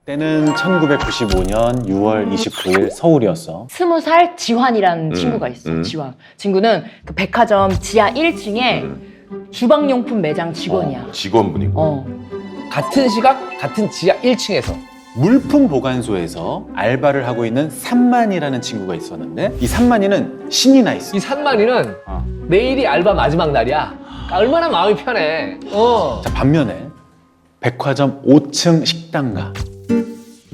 때는 1995년 6월 29일 서울이었어. 20살 지환이라는 친구가 있어. 지환. 친구는 그 백화점 지하 1층에 주방용품 매장 직원이야. 직원분이고. 같은 시각, 같은 지하 1층에서 물품 보관소에서 알바를 하고 있는 산만이라는 친구가 있었는데 이 산만이는 신이 나 있어. 이 산만이는 내일이 알바 마지막 날이야. 그러니까 얼마나 마음이 편해. 자, 반면에 백화점 5층 식당가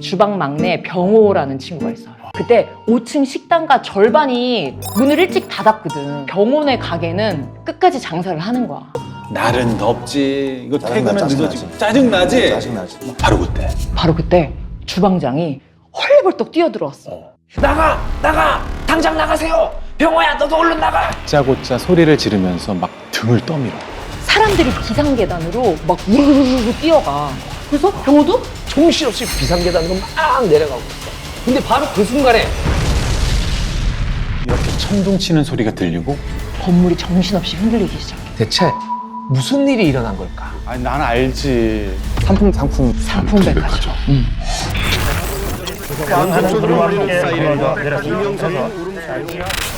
주방 막내 병호라는 친구가 있어요. 그때 5층 식당가 절반이 문을 일찍 닫았거든. 병호네 가게는 끝까지 장사를 하는 거야. 날은 덥지. 이거 퇴근은 짜증나지. 늦어지고 짜증나지. 짜증나지. 바로 그때 주방장이 헐레벌떡 뛰어들어왔어. 나가! 당장 나가세요! 병호야, 너도 얼른 나가! 다짜고짜 소리를 지르면서 막 등을 떠밀어. 사람들이 비상계단으로 막 우르르르 뛰어가. 그래서 병호도 정신없이 비상계단으로 막 내려가고 있어. 근데 바로 그 순간에 이렇게 천둥 치는 소리가 들리고 건물이 정신없이 흔들리기 시작해. 대체 무슨 일이 일어난 걸까? 아니 난 알지. 상품 백화점.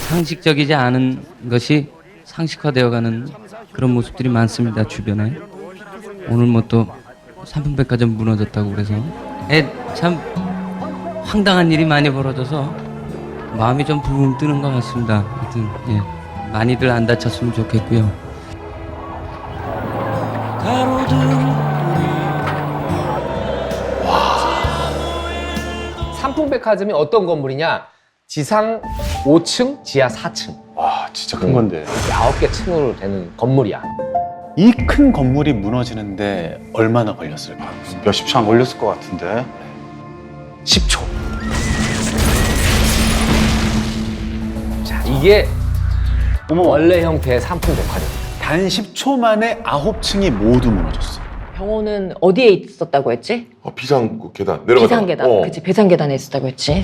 상식적이지 않은 것이 상식화되어가는 그런 모습들이 많습니다, 주변에. 오늘 뭐 또 상품백화점 무너졌다고 그래서 참 황당한 일이 많이 벌어져서 마음이 좀 붕 뜨는 것 같습니다. 하여튼 많이들 안 다쳤으면 좋겠고요. 상품백화점이 어떤 건물이냐? 지상 5층, 지하 4층. 와 진짜 큰 건데. 9개 층으로 되는 건물이야. 이 큰 건물이 무너지는데 얼마나 걸렸을까? 몇십 초 안 걸렸을 것 같은데. 10초. 자, 이게 원래 형태의 상품백화점. 단 10초 만에 9층이 모두 무너졌어. 병호는 어디에 있었다고 했지? 비상 계단 내려가다. 비상계단. 그치, 비상계단에 있었다고 했지.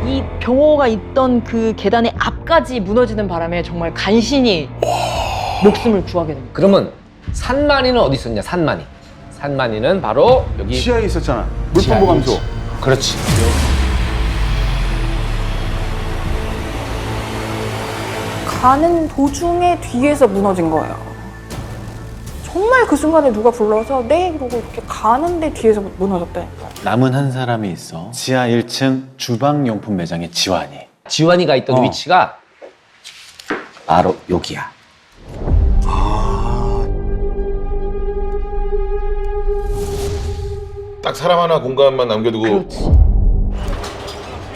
이 병호가 있던 그 계단의 앞까지 무너지는 바람에 정말 간신히 목숨을 구하게 됩니다. 그러면 산만이는 어디 있었냐? 산만이는 바로 여기 지하에 있었잖아. 지하에 물품 보관소. 있지. 그렇지. 가는 도중에 뒤에서 무너진 거예요. 정말 그 순간에 누가 불러서 네 그러고 이렇게 가는데 뒤에서 무너졌대. 남은 한 사람이 있어. 지하 1층 주방용품 매장의 지환이. 지환이가 있던 위치가 바로 여기야. 딱 사람 하나 공간만 남겨두고. 그렇지.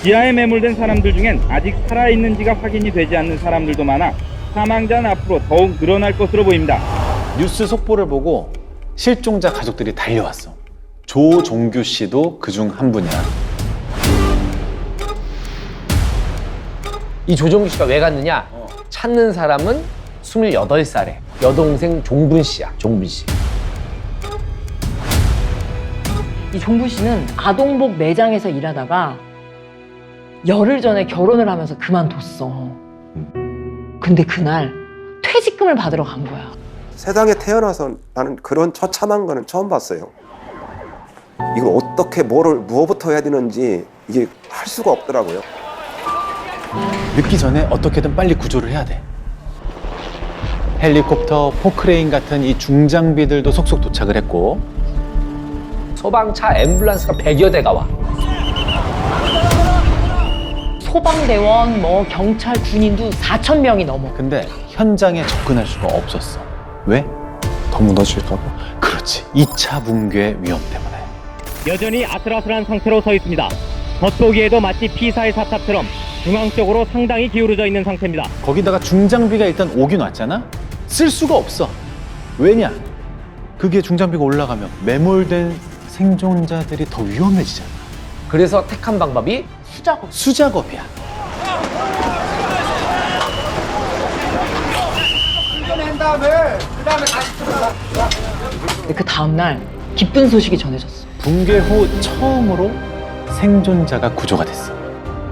지하에 매몰된 사람들 중엔 아직 살아있는지가 확인이 되지 않는 사람들도 많아 사망자는 앞으로 더욱 늘어날 것으로 보입니다. 뉴스 속보를 보고 실종자 가족들이 달려왔어. 조종규 씨도 그중 한 분이야. 이 조정규 씨가 왜 갔느냐? 찾는 사람은 28살에 여동생 종분 씨야. 종분 씨. 이 종부 씨는 아동복 매장에서 일하다가 열흘 전에 결혼을 하면서 그만뒀어. 근데 그날 퇴직금을 받으러 간 거야. 세상에 태어나서 나는 그런 처참한 거는 처음 봤어요. 이걸 어떻게 무엇부터 해야 되는지 이게 할 수가 없더라고요. 늦기 전에 어떻게든 빨리 구조를 해야 돼. 헬리콥터, 포크레인 같은 이 중장비들도 속속 도착을 했고 소방차 앰뷸런스가 100여 대가 와. 소방대원, 경찰, 군인도 4,000명이 넘어. 근데 현장에 접근할 수가 없었어. 왜? 더 무너질까 봐. 그렇지. 2차 붕괴 위험 때문에. 여전히 아슬아슬한 상태로 서 있습니다. 겉보기에도 마치 피사의 사탑처럼 중앙 쪽으로 상당히 기울어져 있는 상태입니다. 거기다가 중장비가 일단 오긴 왔잖아? 쓸 수가 없어. 왜냐? 그게 중장비가 올라가면 매몰된 생존자들이 더 위험해지잖아. 그래서 택한 방법이 수작업이야. 그 다음날 기쁜 소식이 전해졌어. 붕괴 후 처음으로 생존자가 구조가 됐어.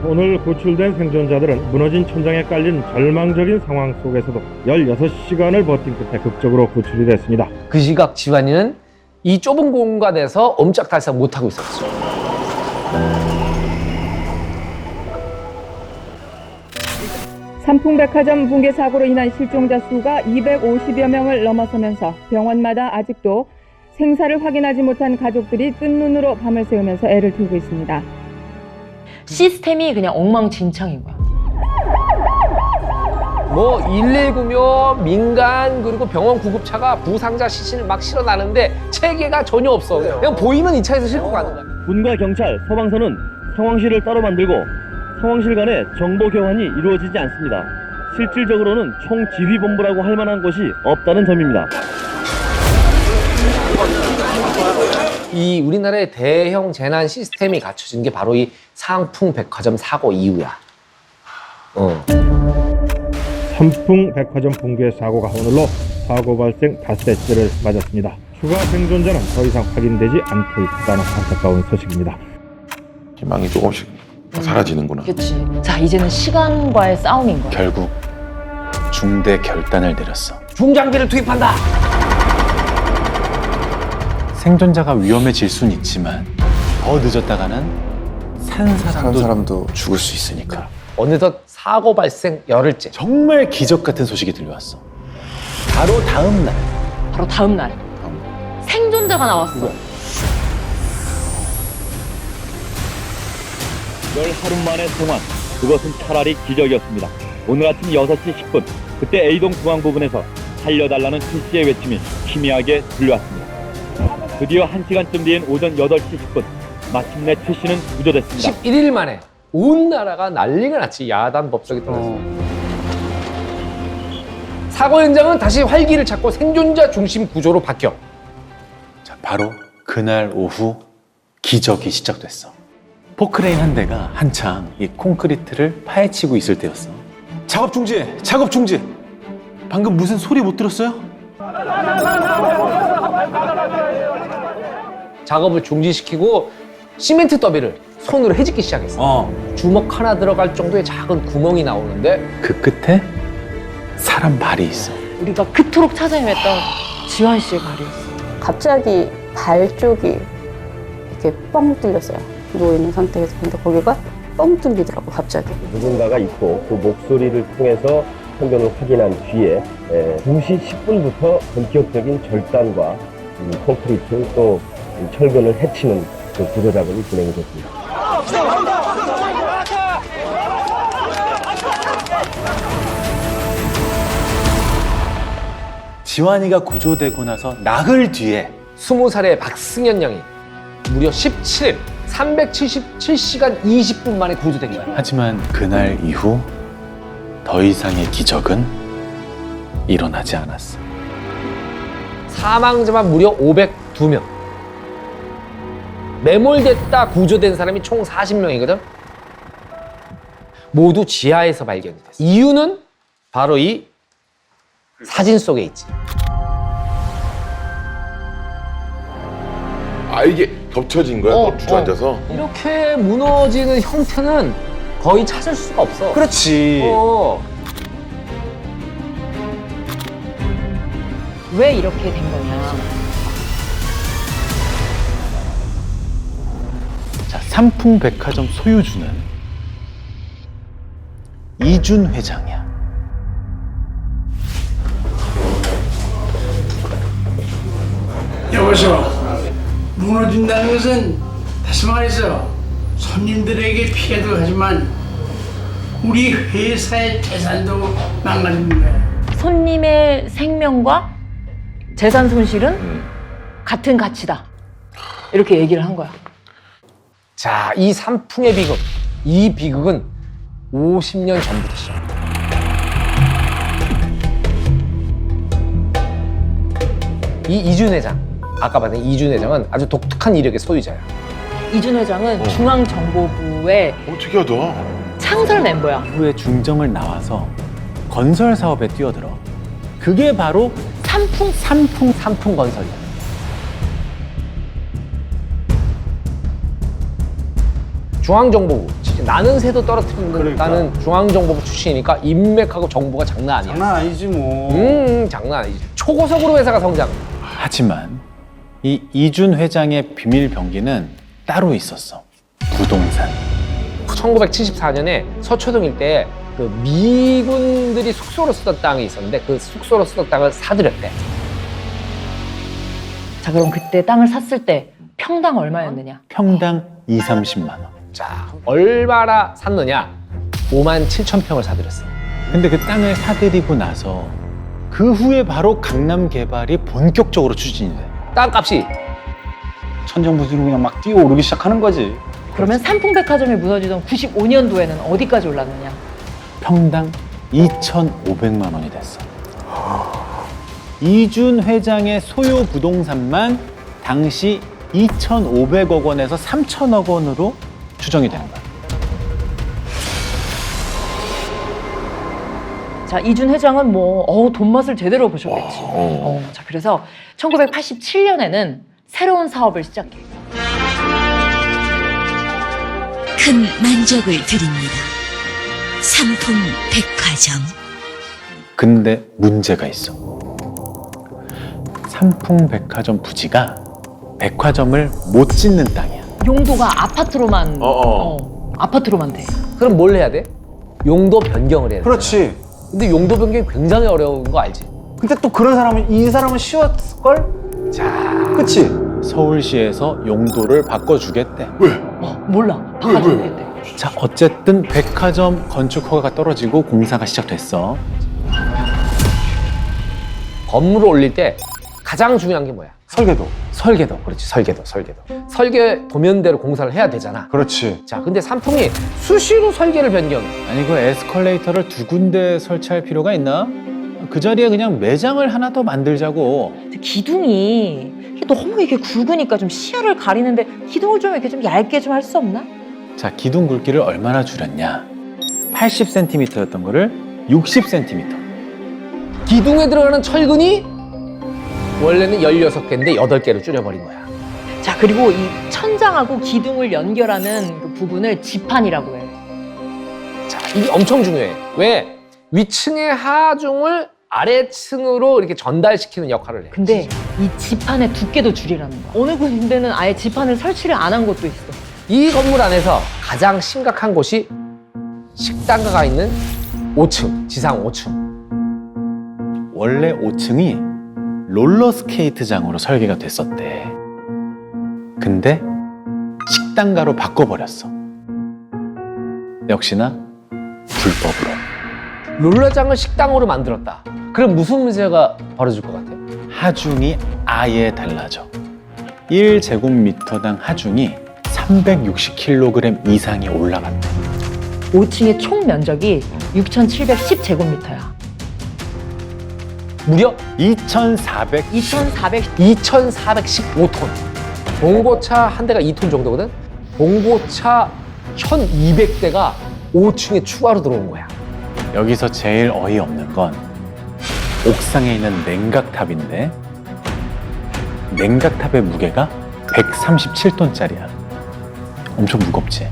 오늘 구출된 생존자들은 무너진 천장에 깔린 절망적인 상황 속에서도 16시간을 버틴 끝에 극적으로 구출이 됐습니다. 그 시각 지환이는 이 좁은 공간에서 옴짝달싹 못하고 있었어. 삼풍백화점 붕괴 사고로 인한 실종자 수가 250여 명을 넘어서면서 병원마다 아직도 생사를 확인하지 못한 가족들이 뜬 눈으로 밤을 새우면서 애를 태우고 있습니다. 시스템이 그냥 엉망진창인 거야. 뭐 119며 민간 그리고 병원 구급차가 부상자 시신을 막 실어나는데 체계가 전혀 없어. 그냥 보이면 이 차에서 싣고 가는 거야. 군과 경찰, 소방서는 상황실을 따로 만들고 상황실 간의 정보 교환이 이루어지지 않습니다. 실질적으로는 총지휘본부라고 할 만한 곳이 없다는 점입니다. 이 우리나라의 대형 재난 시스템이 갖춰진 게 바로 이 상풍백화점 사고 이후야. 삼풍백화점 붕괴 사고가 오늘로 사고 발생 닷새째를 맞았습니다. 추가 생존자는 더 이상 확인되지 않고 있다는 안타까운 소식입니다. 희망이 조금씩 사라지는구나. 그치. 자, 이제는 시간과의 싸움인 거야. 결국 중대 결단을 내렸어. 중장비를 투입한다. 생존자가 위험해질 순 있지만 더 늦었다가는 산 사람도 죽을 수 있으니까. 어느덧 사고 발생 열흘째. 정말 기적 같은 소식이 들려왔어. 바로 다음 날 바로 다음 날 생존자가 나왔어. 열 하루 만의 동안 그것은 차라리 기적이었습니다. 오늘 아침 6시 10분 그때 A동 중앙 부근에서 살려달라는 최씨의 외침이 희미하게 들려왔습니다. 드디어 1시간쯤 뒤인 오전 8시 10분 마침내 최씨는 구조됐습니다. 11일 만에 온 나라가 난리가 났지. 야단 법석이 떨어졌어. 사고 현장은 다시 활기를 찾고 생존자 중심 구조로 바뀌어. 자, 바로 그날 오후 기적이 시작됐어. 포크레인 한 대가 한창 이 콘크리트를 파헤치고 있을 때였어. 작업 중지! 작업 중지! 방금 무슨 소리 못 들었어요? 작업을 중지시키고 시멘트 더미를 손으로 헤집기 시작했어. 주먹 하나 들어갈 정도의 작은 구멍이 나오는데 그 끝에 사람 발이 있어. 우리가 그토록 찾아 헤맸던 지환 씨의 발이었어. 갑자기 발 쪽이 이렇게 뻥 뚫렸어요. 누워있는 상태에서. 근데 거기가 뻥 뚫리더라고, 갑자기. 누군가가 있고 그 목소리를 통해서 현장을 확인한 뒤에 2시 10분부터 본격적인 절단과 콘크리트 또 철근을 해치는 그 구조 작업이 진행이 됐습니다. 지환이가 구조되고 나서 나흘 뒤에 20살의 박승현 양이 무려 17일 377시간 20분 만에 구조된 거야. 하지만 그날 이후 더 이상의 기적은 일어나지 않았어. 사망자만 무려 502명. 매몰됐다 구조된 사람이 총 40명이거든. 모두 지하에서 발견이 됐어. 이유는 바로 이 사진 속에 있지. 아 이게 겹쳐진 거야? 주저앉아서? 이렇게 무너지는 형태는 거의 찾을 수가 없어. 그렇지. 왜 이렇게 된 거냐. 자, 삼풍백화점 소유주는 이준 회장이야. 여보세요. 무너진다는 것은 다시 말해서 손님들에게 피해도 하지만 우리 회사의 재산도 망가지는 거야. 손님의 생명과 재산 손실은 같은 가치다. 이렇게 얘기를 한 거야. 자, 이 삼풍의 비극. 이 비극은 50년 전부터 시작합니다. 이 이준 회장, 아까 봤던 이준 회장은 아주 독특한 이력의 소유자야. 이준 회장은 중앙정보부의 특이하다. 창설 멤버야. 후에 중정을 나와서 건설 사업에 뛰어들어. 그게 바로 삼풍 건설이야. 중앙정보부. 나는 새도 떨어뜨린다는 중앙정보부 출신이니까 인맥하고 정보가 장난 아니야. 장난 아니지 뭐. 장난 아니지. 초고속으로 회사가 성장. 하지만 이 이준 회장의 비밀 병기는 따로 있었어. 부동산. 1974년에 서초동 일대에 그 미군들이 숙소로 쓰던 땅이 있었는데 그 숙소로 쓰던 땅을 사들였대. 자, 그럼 그때 땅을 샀을 때 평당 얼마였느냐? 평당 2, 30만 원. 자, 얼마나 샀느냐? 57,000평을 사들였어. 근데 그 땅을 사들이고 나서 그 후에 바로 강남 개발이 본격적으로 추진이 돼. 땅값이 천정부지로 그냥 막 뛰어오르기 시작하는 거지. 그러면 삼풍백화점이 무너지던 95년도에는 어디까지 올랐느냐? 평당 2,500만 원이 됐어. 이준 회장의 소유 부동산만 당시 2,500억 원에서 3,000억 원으로 추정이 되는 거야. 자, 이준 회장은 뭐 돈 맛을 제대로 보셨겠지. 자, 그래서 1987년에는 새로운 사업을 시작해. 큰 만족을 드립니다. 삼풍 백화점. 근데 문제가 있어. 삼풍백화점 부지가 백화점을 못 짓는 땅이야. 용도가 아파트로만 아파트로만 돼. 그럼 뭘 해야 돼? 용도 변경을 해야 돼. 그렇지. 근데 용도 변경이 굉장히 어려운 거 알지? 근데 또 그런 사람은 이 사람은 쉬웠을걸? 자, 그치? 서울시에서 용도를 바꿔주겠대. 몰라. 바꿔주겠대. 자, 어쨌든 백화점 건축 허가가 떨어지고 공사가 시작됐어. 건물을 올릴 때 가장 중요한 게 뭐야? 설계도. 설계도. 그렇지, 설계도. 설계 도면대로 공사를 해야 되잖아. 그렇지. 자, 근데 삼풍이 수시로 설계를 변경해. 아니, 그 에스컬레이터를 2군데 설치할 필요가 있나? 그 자리에 그냥 매장을 하나 더 만들자고. 기둥이 너무 이게 굵으니까 좀 시야를 가리는데 기둥을 좀 이렇게 좀 얇게 좀 할 수 없나? 자, 기둥 굵기를 얼마나 줄였냐? 80cm였던 거를 60cm. 기둥에 들어가는 철근이 원래는 16개인데 8개로 줄여버린 거야. 자, 그리고 이 천장하고 기둥을 연결하는 그 부분을 지판이라고 해. 자, 이게 엄청 중요해. 왜? 위층의 하중을 아래층으로 이렇게 전달시키는 역할을 해. 근데 이 지판의 두께도 줄이라는 거야. 어느 군데는 아예 지판을 설치를 안 한 곳도 있어. 이 건물 안에서 가장 심각한 곳이 식당가가 있는 5층, 지상 5층. 원래 5층이 롤러스케이트장으로 설계가 됐었대. 근데 식당가로 바꿔버렸어. 역시나 불법으로. 롤러장을 식당으로 만들었다. 그럼 무슨 문제가 벌어질 것 같아? 하중이 아예 달라져. 1제곱미터당 하중이 360kg 이상이 올라갔대. 5층의 총 면적이 6,710제곱미터야. 무려 2,415톤. 봉고차 한 대가 2톤 정도거든? 봉고차 1,200대가 5층에 추가로 들어온 거야. 여기서 제일 어이없는 건 옥상에 있는 냉각탑인데 냉각탑의 무게가 137톤짜리야. 엄청 무겁지?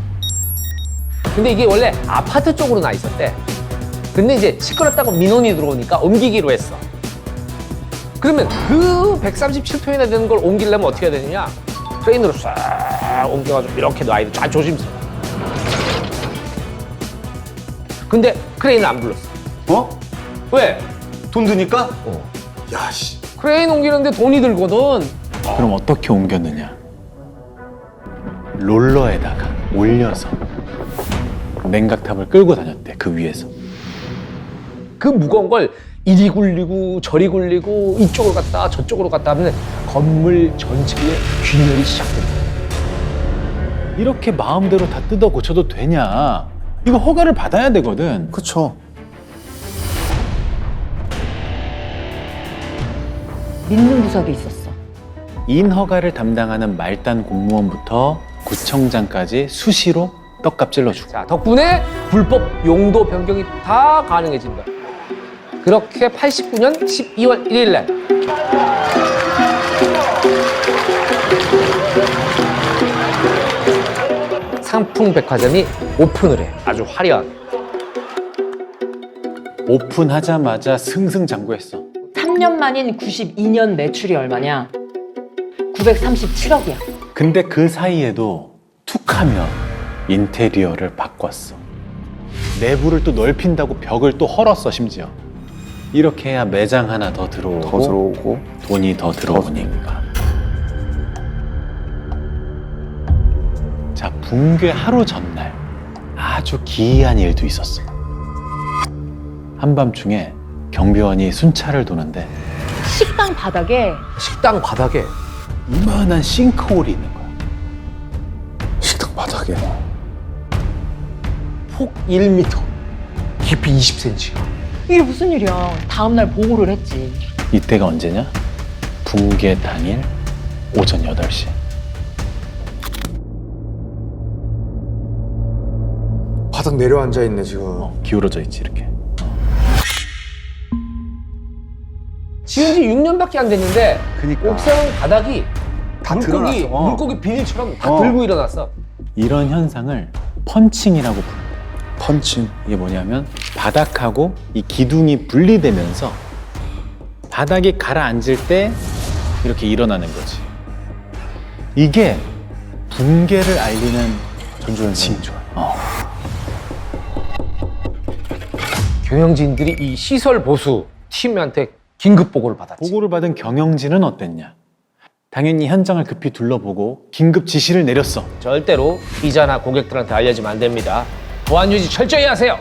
근데 이게 원래 아파트 쪽으로 나 있었대. 근데 이제 시끄럽다고 민원이 들어오니까 옮기기로 했어. 그러면 그 137톤이나 되는 걸 옮기려면 어떻게 해야 되느냐? 크레인으로 싹 옮겨가지고 이렇게 놔야 돼. 쫙 조심스러워. 근데 크레인을 안 불렀어. 어? 왜? 돈 드니까? 야, 씨. 크레인 옮기는데 돈이 들거든. 그럼 어떻게 옮겼느냐? 롤러에다가 올려서 냉각탑을 끌고 다녔대, 그 위에서. 그 무거운 걸 이리 굴리고 저리 굴리고 이쪽으로 갔다 저쪽으로 갔다 하면 건물 전체에 균열이 시작된다. 이렇게 마음대로 다 뜯어 고쳐도 되냐? 이거 허가를 받아야 되거든. 그쵸. 믿는 구석이 있었어. 인허가를 담당하는 말단 공무원부터 구청장까지 수시로 떡값 찔러주고. 자, 덕분에 불법 용도 변경이 다 가능해진 거야. 그렇게 89년 12월 1일 날 삼풍백화점이 오픈을 해. 아주 화려하게. 오픈하자마자 승승장구했어. 3년 만인 92년 매출이 얼마냐? 937억이야. 근데 그 사이에도 툭하면 인테리어를 바꿨어. 내부를 또 넓힌다고 벽을 또 헐었어, 심지어. 이렇게 해야 매장 하나 더 들어오고 돈이 더 들어오니까. 자, 붕괴 하루 전날 아주 기이한 일도 있었어. 한밤중에 경비원이 순찰을 도는데 식당 바닥에 이만한 싱크홀이 있는 거야. 식당 바닥에. 폭 1m, 깊이 20cm. 이게 무슨 일이야. 다음날 보고를 했지. 이때가 언제냐? 붕괴 당일 오전 8시. 바닥 내려앉아 있네 지금. 기울어져 있지, 이렇게. 지은 지 6년밖에 안 됐는데 그니까. 옥상 바닥이 다 물고기, 드러났어. 물고기 비닐처럼 다 들고 일어났어. 이런 현상을 펀칭이라고 부른대. 펀칭. 이게 뭐냐면 바닥하고 이 기둥이 분리되면서 바닥이 가라앉을 때 이렇게 일어나는 거지. 이게 붕괴를 알리는 징조야. 경영진들이 이 시설 보수 팀한테 긴급 보고를 받았지. 보고를 받은 경영진은 어땠냐? 당연히 현장을 급히 둘러보고 긴급 지시를 내렸어. 절대로 기자나 고객들한테 알려지면 안 됩니다. 보안 유지 철저히 하세요.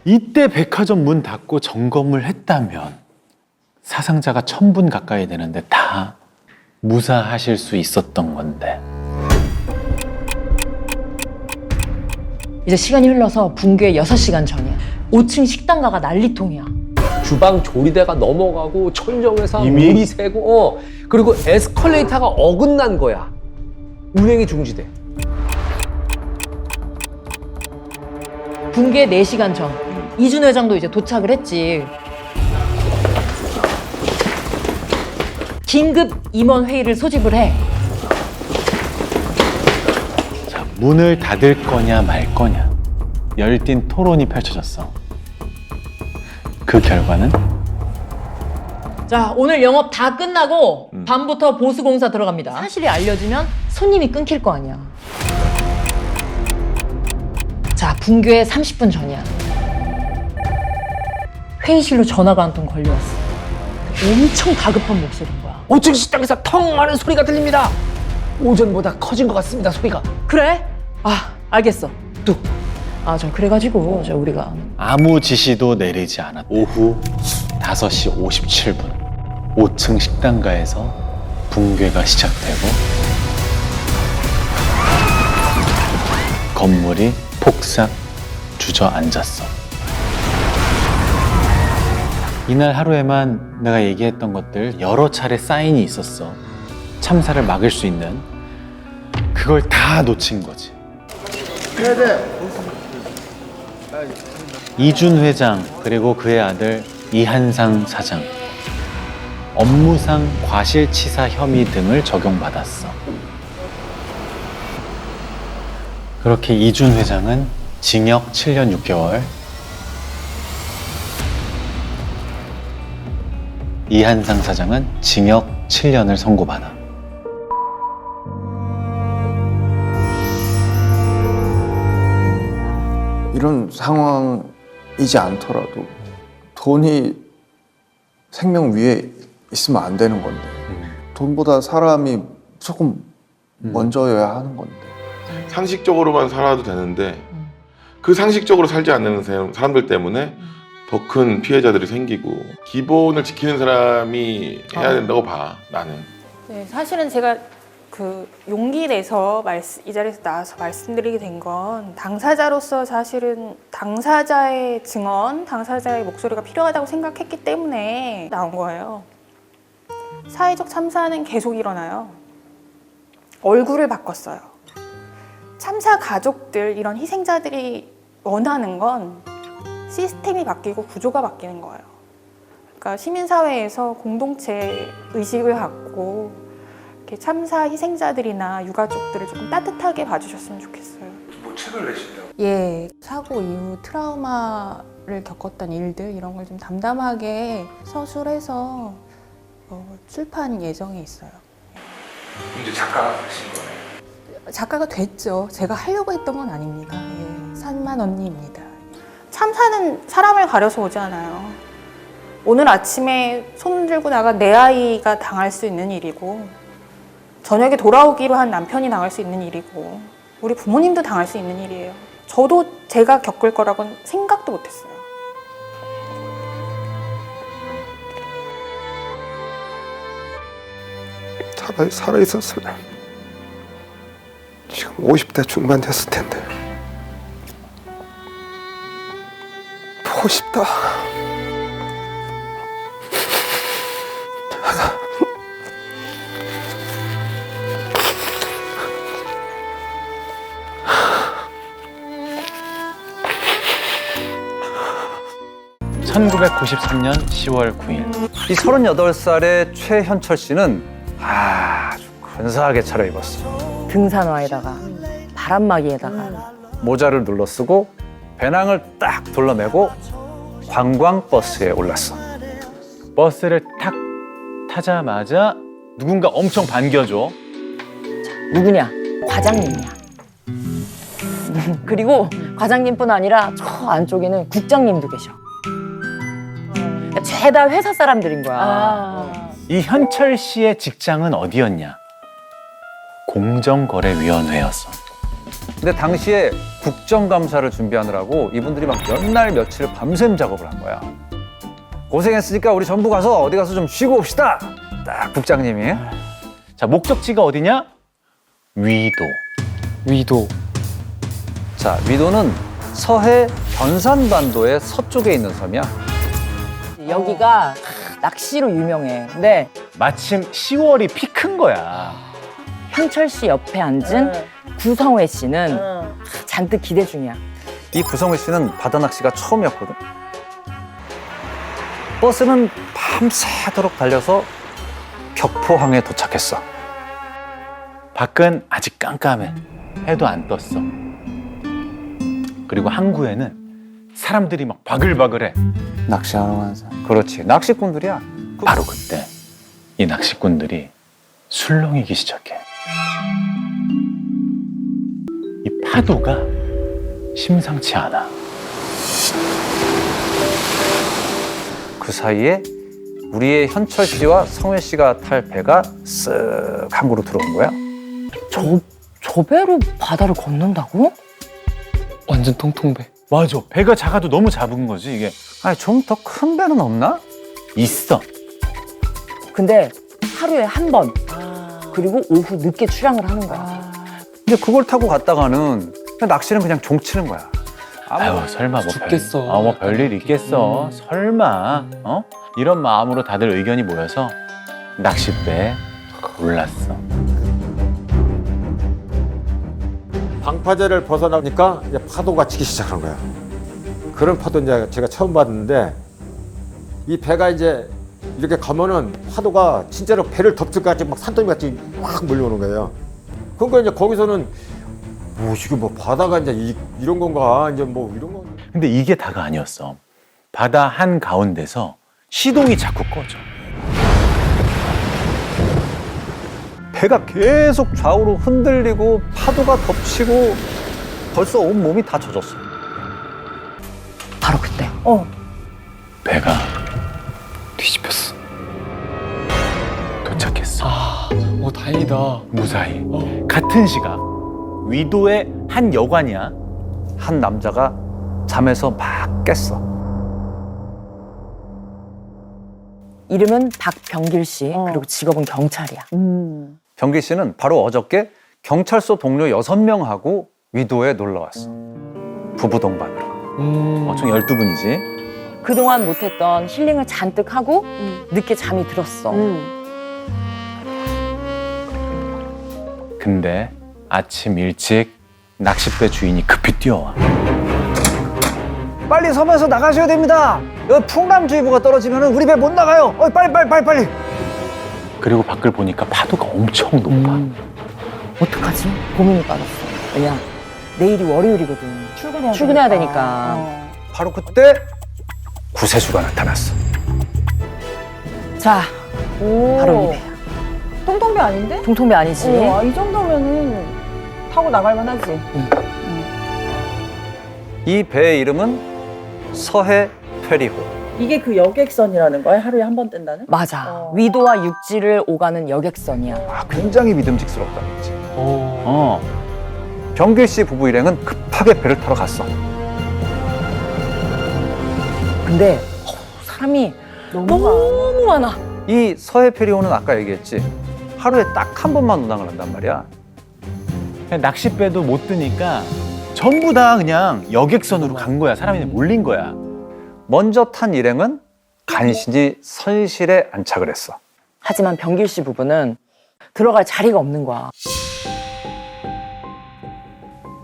이때 백화점 문 닫고 점검을 했다면 사상자가 1000분 가까이 되는데 다 무사하실 수 있었던 건데. 이제 시간이 흘러서 붕괴 6시간 전이야. 5층 식당가가 난리통이야. 주방 조리대가 넘어가고 천정에서 이미? 물이 새고 그리고 에스컬레이터가 어긋난 거야. 운행이 중지돼. 붕괴 4시간 전 이준 회장도 이제 도착을 했지. 긴급 임원 회의를 소집을 해. 자, 문을 닫을 거냐 말 거냐 열띤 토론이 펼쳐졌어. 그 결과는 자, 오늘 영업 다 끝나고 밤부터 보수공사 들어갑니다. 사실이 알려지면 손님이 끊길 거 아니야. 자, 붕괴 30분 전이야. 회의실로 전화가 한 통 걸려왔어. 엄청 다급한 목소리인 거야. 5층 식당에서 텅 하는 소리가 들립니다. 오전보다 커진 것 같습니다, 소리가. 그래? 아, 알겠어. 뚝. 아, 저 그래가지고 우리가 아무 지시도 내리지 않았다. 오후 5시 57분 5층 식당가에서 붕괴가 시작되고 건물이 폭삭 주저앉았어. 이날 하루에만 내가 얘기했던 것들 여러 차례 사인이 있었어. 참사를 막을 수 있는. 그걸 다 놓친 거지. 이준 회장 그리고 그의 아들 이한상 사장 업무상 과실치사 혐의 등을 적용받았어. 그렇게 이준 회장은 징역 7년 6개월, 이한상 사장은 징역 7년을 선고받아. 이런 상황이지 않더라도 돈이 생명 위에 있으면 안 되는 건데 돈보다 사람이 무조건 먼저여야 하는 건데 상식적으로만 살아도 되는데 그 상식적으로 살지 않는 사람들 때문에 더 큰 피해자들이 생기고 기본을 지키는 사람이 해야 된다고 봐, 나는. 네, 사실은 제가 그 용기 내서 이 자리에서 나와서 말씀드리게 된 건 당사자로서 사실은 당사자의 증언, 당사자의 목소리가 필요하다고 생각했기 때문에 나온 거예요. 사회적 참사는 계속 일어나요. 얼굴을 바꿨어요. 참사 가족들, 이런 희생자들이 원하는 건 시스템이 바뀌고 구조가 바뀌는 거예요. 그러니까 시민사회에서 공동체 의식을 갖고 이렇게 참사 희생자들이나 유가족들을 조금 따뜻하게 봐주셨으면 좋겠어요. 책을 내시려고. 예, 사고 이후 트라우마를 겪었던 일들 이런 걸 좀 담담하게 서술해서 출판 예정에 있어요. 이제 작가가 되신 거예요? 작가가 됐죠. 제가 하려고 했던 건 아닙니다. 예, 산만 언니입니다. 참사는 사람을 가려서 오지 않아요. 오늘 아침에 손 들고 나간 내 아이가 당할 수 있는 일이고, 저녁에 돌아오기로 한 남편이 당할 수 있는 일이고, 우리 부모님도 당할 수 있는 일이에요. 저도 제가 겪을 거라고는 생각도 못했어요. 차라리 살아있었으면 지금 50대 중반 됐을 텐데. 보고 싶다. (1993년 10월 9일) 이 38살의 최현철 씨는 아주 근사하게 차려입었어. 등산화에다가 바람막이에다가 모자를 눌러쓰고 배낭을 딱 둘러매고 관광버스에 올랐어. 버스를 탁 타자마자 누군가 엄청 반겨줘. 누구냐? 과장님이야. 그리고 과장님뿐 아니라 저 안쪽에는 국장님도 계셔. 죄다 회사 사람들인 거야. 이 현철 씨의 직장은 어디였냐? 공정거래위원회였어. 근데 당시에 국정감사를 준비하느라고 이분들이 막 몇 날 며칠 밤샘 작업을 한 거야. 고생했으니까 우리 전부 가서 어디 가서 좀 쉬고 옵시다. 딱 국장님이. 자, 목적지가 어디냐? 위도. 위도. 자, 위도는 서해 변산반도의 서쪽에 있는 섬이야. 여기가 낚시로 유명해. 근데 마침 10월이 피크인 거야. 현철 씨 옆에 앉은 구성회 씨는 잔뜩 기대 중이야. 이 구성회 씨는 바다 낚시가 처음이었거든. 버스는 밤새도록 달려서 격포항에 도착했어. 밖은 아직 깜깜해. 해도 안 떴어. 그리고 항구에는 사람들이 막 바글바글해. 낚시하러 가는 사람. 그렇지, 낚시꾼들이야. 바로 그때 이 낚시꾼들이 술렁이기 시작해. 이 파도가 심상치 않아. 그 사이에 우리의 현철 씨와 성회 씨가 탈 배가 쓱 항구로 들어온 거야. 저 배로 바다를 건넌다고? 완전 통통배. 맞아. 배가 작아도 너무 작은 거지 이게. 아니 좀 더 큰 배는 없나? 있어. 근데 하루에 한 번. 그리고 오후 늦게 출항을 하는 거야. 근데 그걸 타고 갔다가는 그냥 낚시는 그냥 종치는 거야. 아유 설마 뭐 죽겠어. 뭐 별일 있겠어. 설마. 이런 마음으로 다들 의견이 모여서 낚싯배에 올랐어. 방파제를 벗어나니까 이제 파도가 치기 시작한 거야. 그런 파도 이제 제가 처음 봤는데 이 배가 이제 이렇게 가면은 파도가 진짜로 배를 덮칠 것 같이 막 산더미 같이 확 몰려오는 거예요. 그러니까 이제 거기서는 뭐 이게 뭐 바다가 이제 이런 건가 이제 뭐 이런 거. 근데 이게 다가 아니었어. 바다 한 가운데서 시동이 자꾸 꺼져. 배가 계속 좌우로 흔들리고 파도가 덮치고 벌써 온 몸이 다 젖었어. 바로 그때. 배가 뒤집혔어. 도착했어. 다행이다. 무사히. 같은 시각 위도의 한 여관이야. 한 남자가 잠에서 막 깼어. 이름은 박병길 씨. 그리고 직업은 경찰이야. 병길 씨는 바로 어저께 경찰서 동료 6명하고 위도에 놀러 왔어. 부부 동반으로. 총 12분이지. 그동안 못했던 힐링을 잔뜩 하고 늦게 잠이 들었어. 근데 아침 일찍 낚싯배 주인이 급히 뛰어와. 빨리 섬에서 나가셔야 됩니다. 여기 풍랑주의보가 떨어지면 우리 배 못 나가요. 빨리. 그리고 밖을 보니까 파도가 엄청 높아. 어떡하지? 고민이 빠졌어. 왜냐? 내일이 월요일이거든. 출근해야 되니까. 바로 그때 구세주가 나타났어. 자, 바로 이 배야. 통통배 아닌데? 통통배 아니지. 이 정도면은 타고 나갈 만하지. 이 배의 이름은 서해 페리호. 이게 그 여객선이라는 거야? 하루에 한 번 뜬다는? 맞아. 위도와 육지를 오가는 여객선이야. 아, 굉장히 믿음직스럽다는 거지. 병길 씨 부부 일행은 급하게 배를 타러 갔어. 근데 사람이 너무 많아. 이 서해 페리호는 아까 얘기했지. 하루에 딱 한 번만 운항을 한단 말이야. 그냥 낚싯배도 못 뜨니까 전부 다 그냥 여객선으로 간 거야. 사람이 몰린 거야. 먼저 탄 일행은 간신히 선실에 안착을 했어. 하지만 병길 씨 부부는 들어갈 자리가 없는 거야.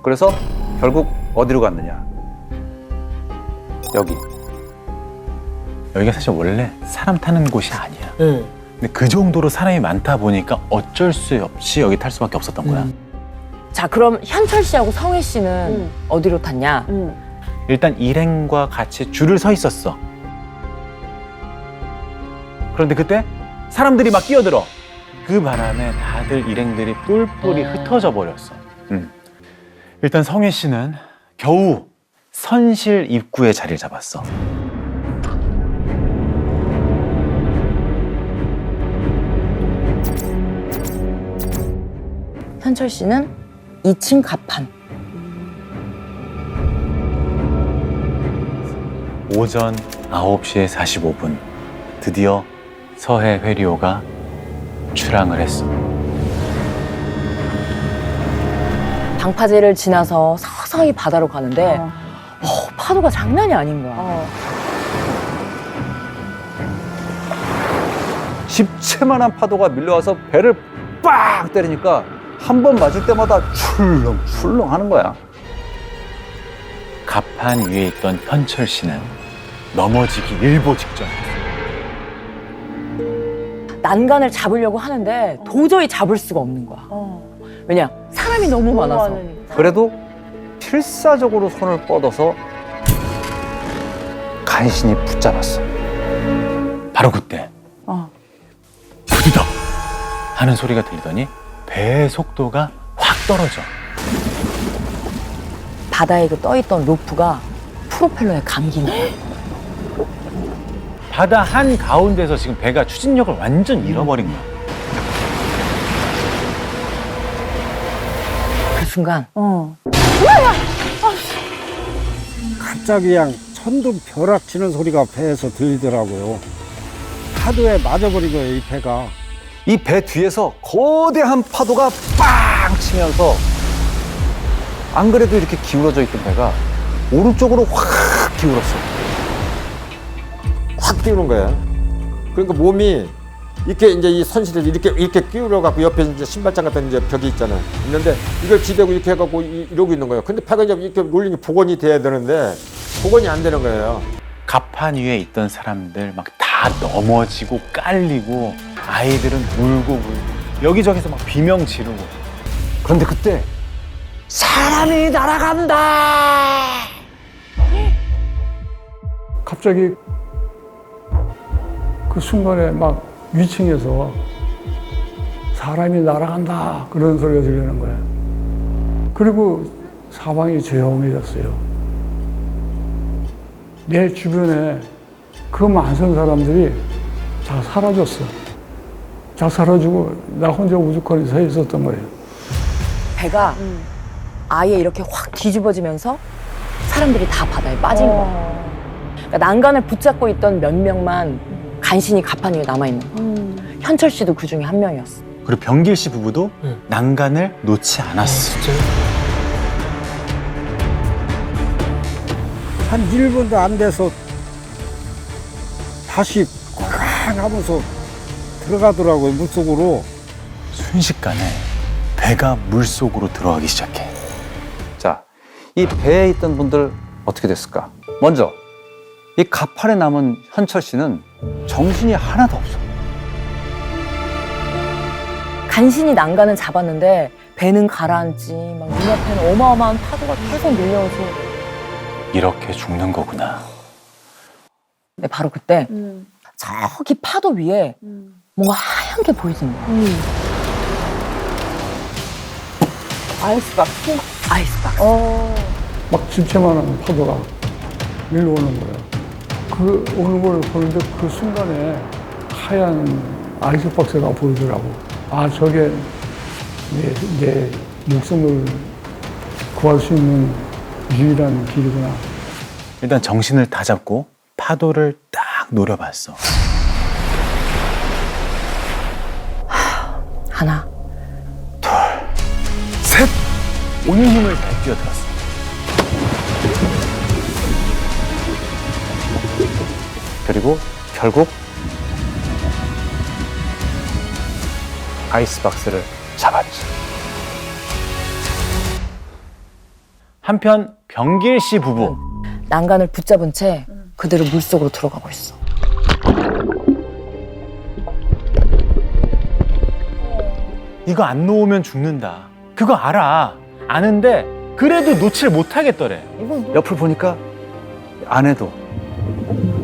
그래서 결국 어디로 갔느냐? 여기. 여기가 사실 원래 사람 타는 곳이 아니야. 근데 그 정도로 사람이 많다 보니까 어쩔 수 없이 여기 탈 수밖에 없었던 거야. 자, 그럼 현철 씨하고 성혜 씨는 어디로 탔냐? 일단 일행과 같이 줄을 서 있었어. 그런데 그때 사람들이 막 끼어들어. 그 바람에 다들 일행들이 뿔뿔이 흩어져 버렸어. 일단 성혜 씨는 겨우 선실 입구에 자리를 잡았어. 현철 씨는 2층 갑판. 오전 9시 45분 드디어 서해 회리호가 출항을 했어. 방파제를 지나서 서서히 바다로 가는데 파도가 장난이 아닌 거야. 집채만한 파도가 밀려와서 배를 빡 때리니까 한 번 맞을 때마다 출렁출렁 하는 거야. 갑판 위에 있던 현철 씨는 넘어지기 일보 직전. 난간을 잡으려고 하는데 도저히 잡을 수가 없는 거야. 왜냐? 사람이 너무 많아서. 그래도 필사적으로 손을 뻗어서 간신히 붙잡았어. 바로 그때 부드덕 하는 소리가 들리더니 배의 속도가 확 떨어져. 바다에 그 떠있던 로프가 프로펠러에 감긴 거야. 바다 한 가운데서 지금 배가 추진력을 완전 잃어버린 거야. 그 순간 갑자기 그냥 천둥 벼락 치는 소리가 배에서 들리더라고요. 파도에 맞아버린 거예요, 이 배가. 이 배 뒤에서 거대한 파도가 빵 치면서 안 그래도 이렇게 기울어져 있던 배가 오른쪽으로 확 기울었어. 확 끼우는 거야. 그러니까 몸이 이렇게 이제 이 선실에 이렇게 끼우려 갖고 옆에 이제 신발장 같은 이제 벽이 있잖아요. 있는데 이걸 지대고 이렇게 해갖고 이러고 있는 거예요. 근데 배가 이제 이렇게 놀리니 복원이 돼야 되는데 복원이 안 되는 거예요. 갑판 위에 있던 사람들 막 다 넘어지고 깔리고 아이들은 울고 여기저기서 막 비명 지르고. 그런데 그때 사람이 날아간다. 갑자기 그 순간에 막 위층에서 사람이 날아간다 그런 소리가 들리는 거예요. 그리고 사방이 조용해졌어요. 내 주변에 그 많은 사람들이 다 사라졌어. 다 사라지고 나 혼자 우두커니 서 있었던 거예요. 배가 아예 이렇게 확 뒤집어지면서 사람들이 다 바다에 빠진 거야. 그러니까 난간을 붙잡고 있던 몇 명만 간신히 갑판 위에 남아있는 거야. 현철 씨도 그 중에 한 명이었어. 그리고 병길 씨 부부도 난간을 놓지 않았어. 한 1분도 안 돼서 다시 꽉 하면서 들어가더라고요, 물속으로. 순식간에 배가 물속으로 들어가기 시작해. 자, 이 배에 있던 분들 어떻게 됐을까? 먼저 이 갑판에 남은 현철 씨는 정신이 하나도 없어. 간신히 난간은 잡았는데 배는 가라앉지 막 눈앞에는 어마어마한 파도가 계속 밀려오지. 이렇게 죽는 거구나. 근데 바로 그때 저기 파도 위에 뭔가 하얀 게 보이는 거야. 아이스박스? 아이스박스. 막 집채만한 파도가 밀려오는 거예요. 그 오는 걸 보는데 그 순간에 하얀 아이스박스가 보이더라고. 아, 저게 내 목숨을 구할 수 있는 유일한 길이구나. 일단 정신을 다 잡고 파도를 딱 노려봤어. 하나, 셋! 온 힘을 다 뛰어들었어. 그리고 결국 아이스박스를 잡았지. 한편 병길 씨 부부. 난간을 붙잡은 채 그대로 물속으로 들어가고 있어. 이거 안 놓으면 죽는다. 그거 알아. 아는데 그래도 놓질 못하겠더래. 옆을 보니까 아내도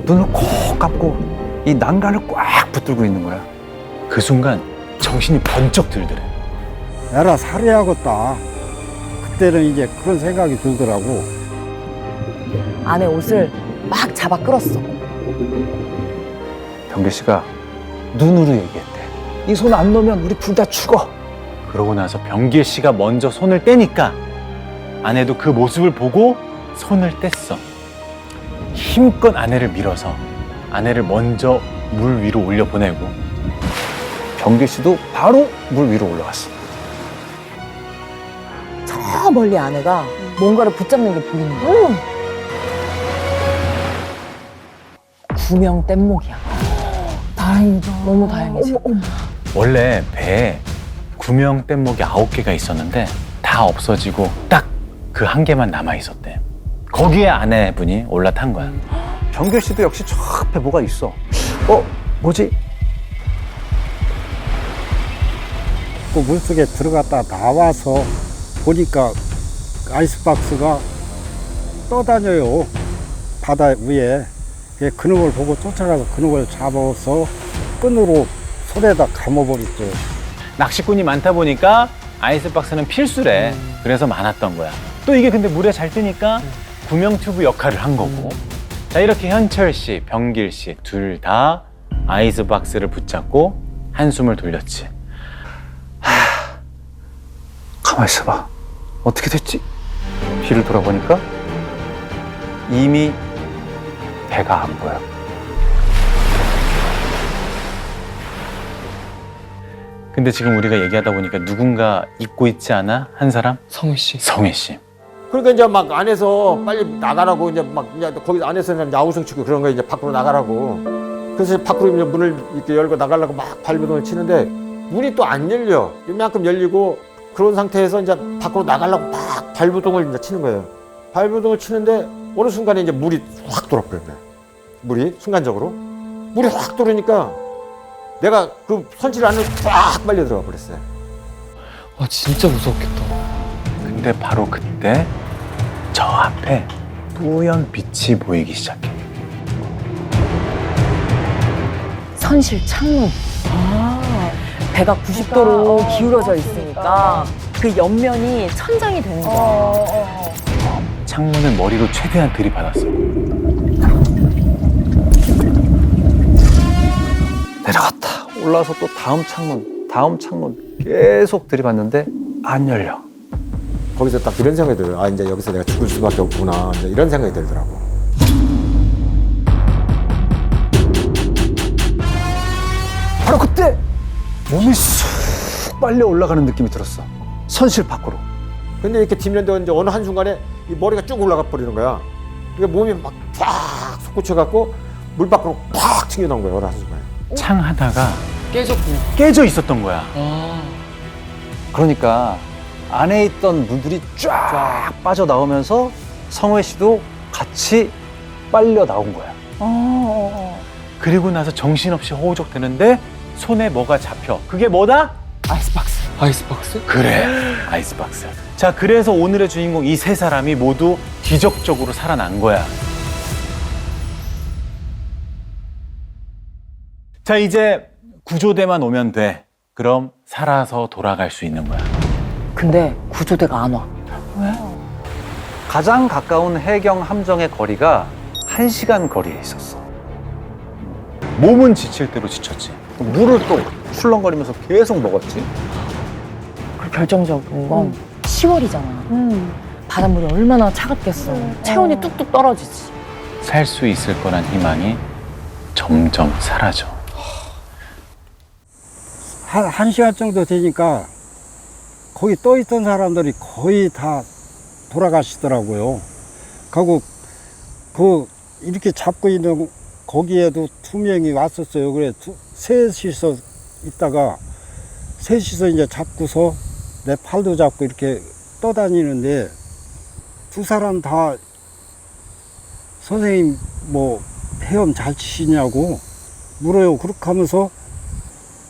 눈을 콕 감고 이 난간을 꽉 붙들고 있는 거야. 그 순간 정신이 번쩍 들더래. 에라 살해야겠다. 그때는 이제 그런 생각이 들더라고. 아내 옷을 막 잡아 끌었어. 병길 씨가 눈으로 얘기했대. 이 손 안 놓으면 우리 둘 다 죽어. 그러고 나서 병길 씨가 먼저 손을 떼니까 아내도 그 모습을 보고 손을 뗐어. 힘껏 아내를 밀어서 아내를 먼저 물 위로 올려보내고 병길 씨도 바로 물 위로 올라갔어. 저 멀리 아내가 뭔가를 붙잡는 게 보이는 거야. 구명 뗏목이야. 다행이다. 너무 다행이지. 원래 배에 구명 뗏목이 9개가 있었는데 다 없어지고 딱 그 한 개만 남아 있었대. 거기에 아내분이 올라탄 거야. 병길 씨도 역시 저 앞에 뭐가 있어. 뭐지? 그 물속에 들어갔다 나와서 보니까 아이스박스가 떠다녀요. 바다 위에. 그놈을 보고 쫓아가서 그놈을 잡아서 끈으로 손에다 감아버렸죠. 낚시꾼이 많다 보니까 아이스박스는 필수래. 그래서 많았던 거야. 또 이게 근데 물에 잘 뜨니까 구명 튜브 역할을 한 거고. 자, 이렇게 현철 씨, 병길 씨 둘 다 아이스박스를 붙잡고 한숨을 돌렸지. 가만히 있어봐. 어떻게 됐지? 뒤를 돌아보니까 이미 배가 안 보여. 근데 지금 우리가 얘기하다 보니까 누군가 잊고 있지 않아? 한 사람? 성희 씨. 성희 씨. 그러니까 이제 막 안에서 빨리 나가라고 이제 막 이제 거기 안에서 그냥 야우성 치고 그런 거 이제 밖으로 나가라고. 그래서 밖으로 이제 문을 이렇게 열고 나가려고 막 발버둥을 치는데 문이 또 안 열려. 이만큼 열리고 그런 상태에서 이제 밖으로 나가려고 막 발버둥을 이제 치는 거예요. 발버둥을 치는데 어느 순간에 이제 물이 확 돌아버린 거예요. 물이 순간적으로 물이 확 돌으니까 내가 그 선실 안으로 쫙 빨려 들어가 버렸어요. 아, 진짜 무섭겠다. 근데 바로 그때 저 앞에 뿌연 빛이 보이기 시작해. 선실 창문. 배가 90도로 기울어져 있으니까 그 옆면이 천장이 되는 거야. 창문을 머리로 최대한 들이받았어. 내려갔다 올라와서 또 다음 창문 계속 들이봤는데 안 열려. 거기서 딱 이런 생각이 들어요. 아, 이제 여기서 내가 죽을 수밖에 없구나. 이제 이런 생각이 들더라고. 바로 그때 몸이 쑥 빨려 올라가는 느낌이 들었어. 선실 밖으로. 근데 이렇게 뒷면도 이제 어느 한순간에 이 머리가 쭉 올라가 버리는 거야. 그러니까 몸이 막 팍 솟구쳐갖고 물 밖으로 팍 튕겨나온 거야, 어느 한순간에. 창 하나가 깨졌구나. 깨져 있었던 거야. 그러니까 안에 있던 물들이 쫙 빠져나오면서 성회 씨도 같이 빨려 나온 거야. 그리고 나서 정신없이 호우적대는데 손에 뭐가 잡혀. 그게 뭐다? 아이스박스. 아이스박스? 그래, 아이스박스. 자, 그래서 오늘의 주인공 이 세 사람이 모두 기적적으로 살아난 거야. 자, 이제 구조대만 오면 돼. 그럼 살아서 돌아갈 수 있는 거야. 근데 구조대가 안 와. 왜? 가장 가까운 해경 함정의 거리가 1시간 거리에 있었어. 몸은 지칠 대로 지쳤지. 물을 또 출렁거리면서 계속 먹었지. 그 결정적인 건 10월이잖아. 바닷물이 얼마나 차갑겠어. 체온이 뚝뚝 떨어지지. 살 수 있을 거란 희망이 점점 사라져. 한 시간 정도 되니까 거기 떠 있던 사람들이 거의 다 돌아가시더라고요. 그리고 이렇게 잡고 있는 거기에도 2명이 왔었어요. 그래 셋이서 있다가 셋이서 이제 잡고서 내 팔도 잡고 이렇게 떠다니는데 두 사람 다 선생님 뭐 헤엄 잘 치시냐고 물어요. 그렇게 하면서